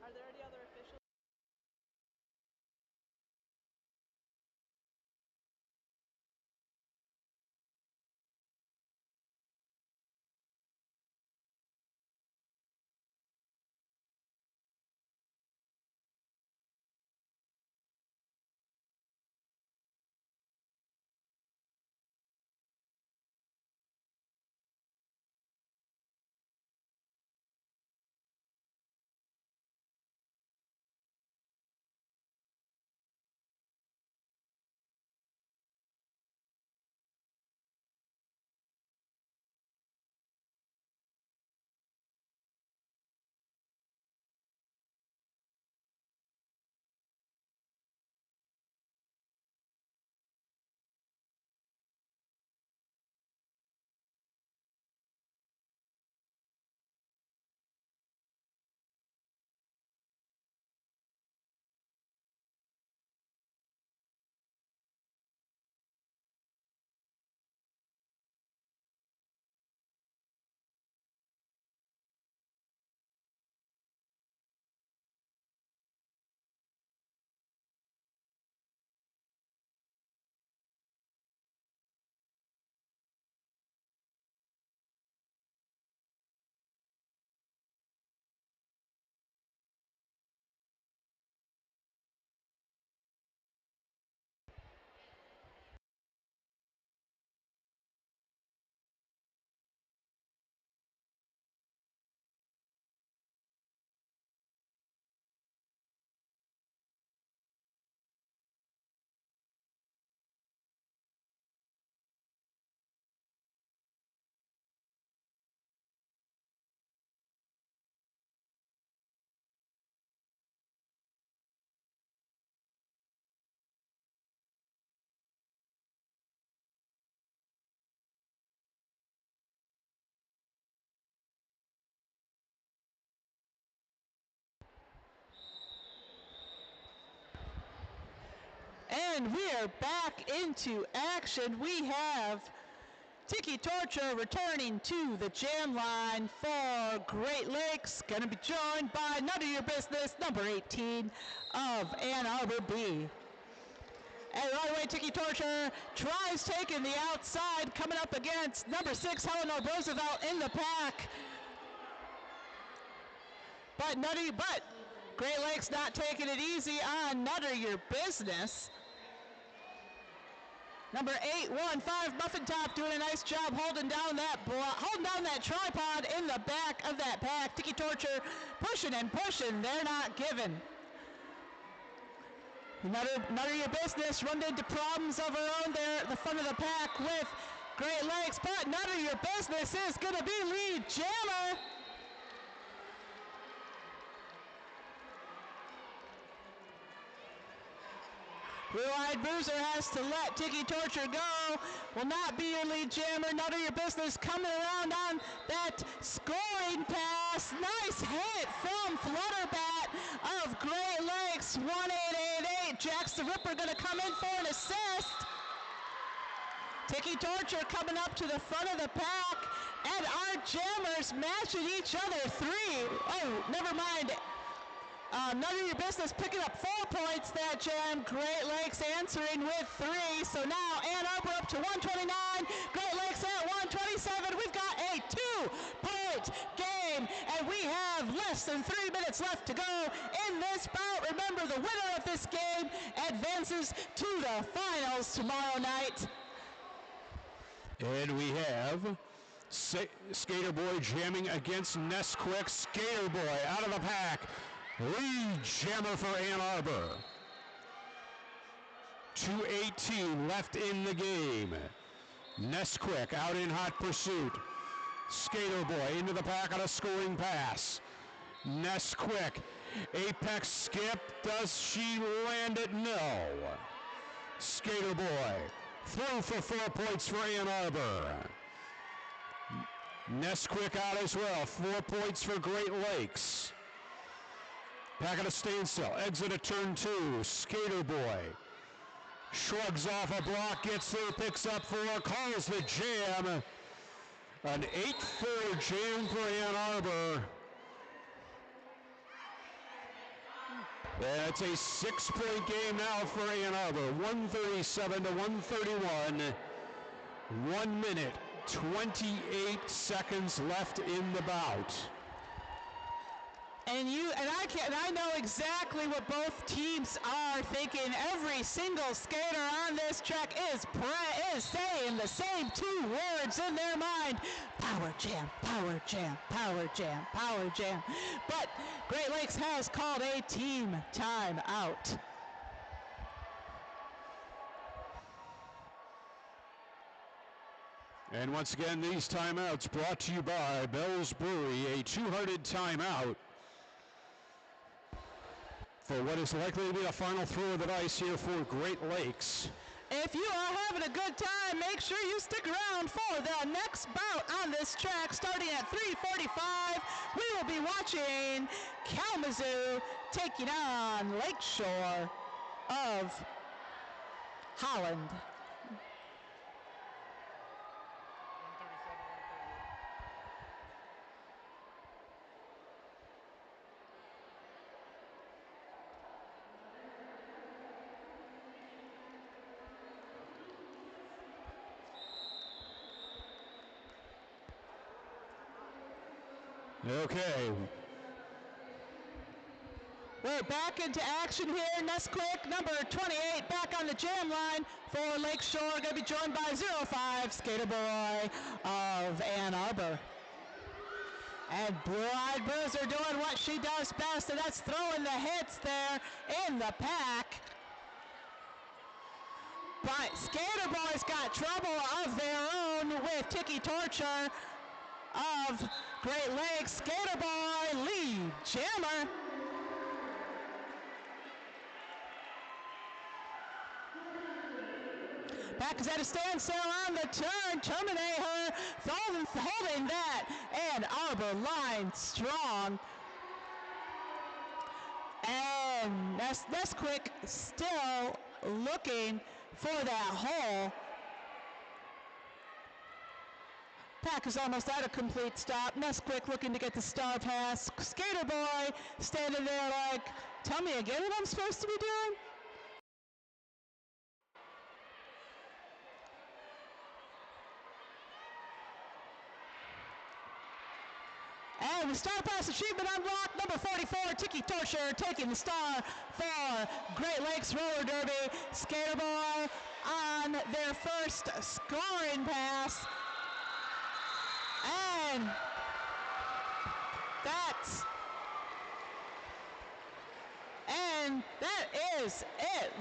Are there any other officials? And we are back into action. We have Tiki Torture returning to the jam line for Great Lakes. Going to be joined by none of your business, number 18 of Ann Arbor B. And right away, Tiki Torture tries taking the outside, coming up against number 6, Eleanor Roosevelt in the pack. But Great Lakes not taking it easy on Nutter Your Business. Number 815 Muffin Top doing a nice job holding down that tripod in the back of that pack. Tiki Torture pushing and pushing. They're not giving. Nutter Your Business run into problems of her own there at the front of the pack with Great Lakes, but Nutter Your Business is going to be lead jammer. Blue-Eyed Boozer has to let Tiki Torture go. Will not be your lead jammer. Nutter Your Business coming around on that scoring pass. Nice hit from Flutterbat of Great Lakes. 1888. Jax the Ripper going to come in for an assist. Tiki Torture coming up to the front of the pack. And our jammers matching each other. 3. Oh, never mind. Nutter Your Business picking up 4 points that jam. Great Lakes answering with 3. So now Ann Arbor up to 129. Great Lakes at 127. We've got a 2-point game, and we have less than 3 minutes left to go in this bout. Remember, the winner of this game advances to the finals tomorrow night. And we have Skater Boy jamming against Nesquik. Skater Boy out of the pack. Lead jammer for Ann Arbor. 2:18 left in the game. Nesquik out in hot pursuit. Skater Boy into the pack on a scoring pass. Nesquik, apex skip. Does she land it? No. Skater Boy through for 4 points for Ann Arbor. Nesquik out as well. 4 points for Great Lakes. Pack at a standstill, exit at turn 2, Skater Boy shrugs off a block, gets there, picks up 4, calls the jam. An 8-4 jam for Ann Arbor. It's a 6-point game now for Ann Arbor, 137 to 131. 1 minute, 28 seconds left in the bout. And I know exactly what both teams are thinking. Every single skater on this track is saying the same 2 words in their mind: power jam, power jam, power jam, power jam. But Great Lakes has called a team timeout. And once again, these timeouts brought to you by Bell's Brewery, a 200 timeout for what is likely to be the final throw of the dice here for Great Lakes. If you are having a good time, make sure you stick around for the next bout on this track starting at 3:45. We will be watching Kalamazoo taking on Lakeshore of Holland. Okay. We're back into action here. Nesquik, number 28, back on the jam line for Lakeshore. Going to be joined by 05, Skater Boy of Ann Arbor. And Blue-Eyed Boozer doing what she does best, and that's throwing the hits there in the pack. But Skater Boy's got trouble of their own with Tiki Torture of Great Lakes. Skater Boy, lead jammer. Back is at a standstill on the turn. Terminate her. Holding that. And Arbor line strong. And Nesquik still looking for that hole. Pack is almost at a complete stop. Nesquik looking to get the star pass. Skater Boy standing there like, tell me again what I'm supposed to be doing? And the Star Pass achievement unlocked, number 44, Tiki Torture, taking the star for Great Lakes Roller Derby. Skater Boy on their first scoring pass. And that is it.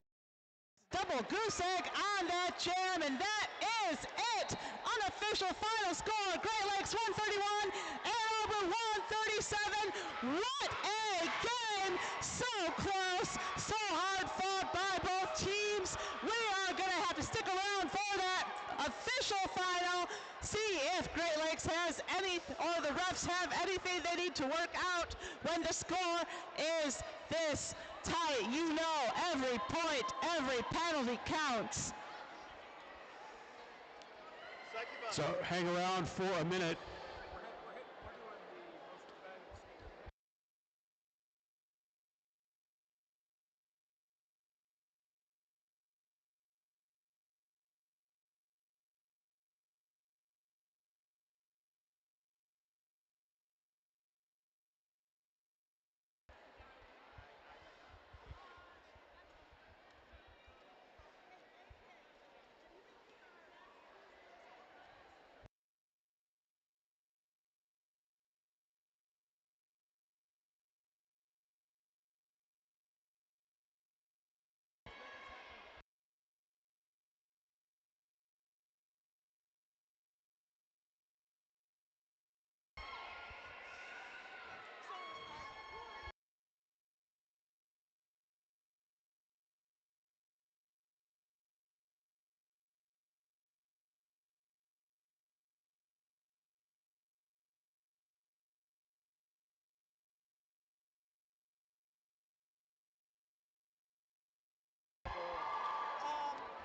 Double goose egg on that jam, and that is it. Unofficial final score, Great Lakes 131, Ann Arbor 137. What a game! So close, so hard fought by both teams. We are going to have to stick around for that official final, see if Great Lakes has any, or the refs have anything they need to work out when the score is this tight. You know, every point, every penalty counts. So hang around for a minute.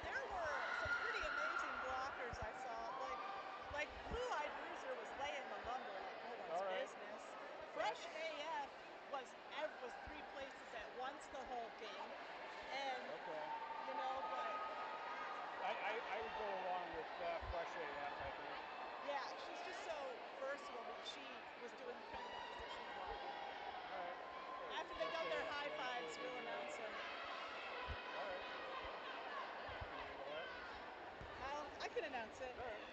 There were some pretty amazing blockers I saw. Like Blue Eyed Bruiser was laying the lumber like no one's business. Fresh AF was 3 places at once the whole game, and you know, but I would go along with Fresh AF, I think. yeah, she's just so versatile, but she was doing kind of a position blocking. All right. After they got their high fives, we'll announce them. All right. Can you handle that? I can announce it. All right.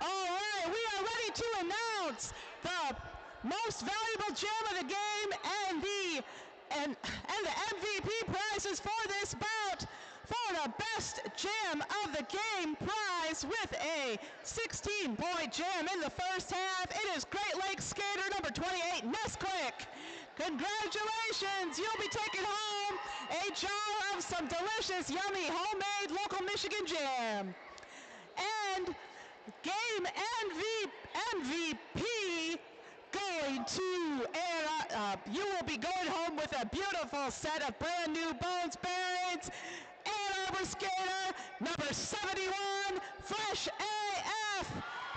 All right, we are ready to announce the most valuable gem of the game and the MVP prizes for this bout. For the best gem of the game prize with a 16-point gem in the first half, it is Great Lakes skater number 28, Nesquik. Congratulations, you'll be taking home a jar of some delicious, yummy, homemade local Michigan jam. And game MVP going to you will be going home with a beautiful set of brand new Bones bearings. Ann Arbor skater number 71, Fresh AF.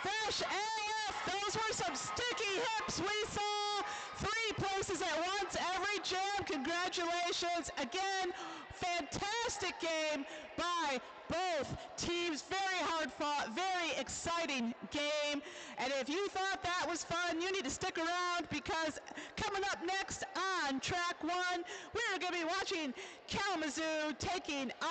Fresh AF, those were some sticky hips we saw. 3 places at once, every jam. Congratulations. Again, fantastic game by both teams. Very hard fought, very exciting game. And if you thought that was fun, you need to stick around, because coming up next on track 1, we're going to be watching Kalamazoo taking on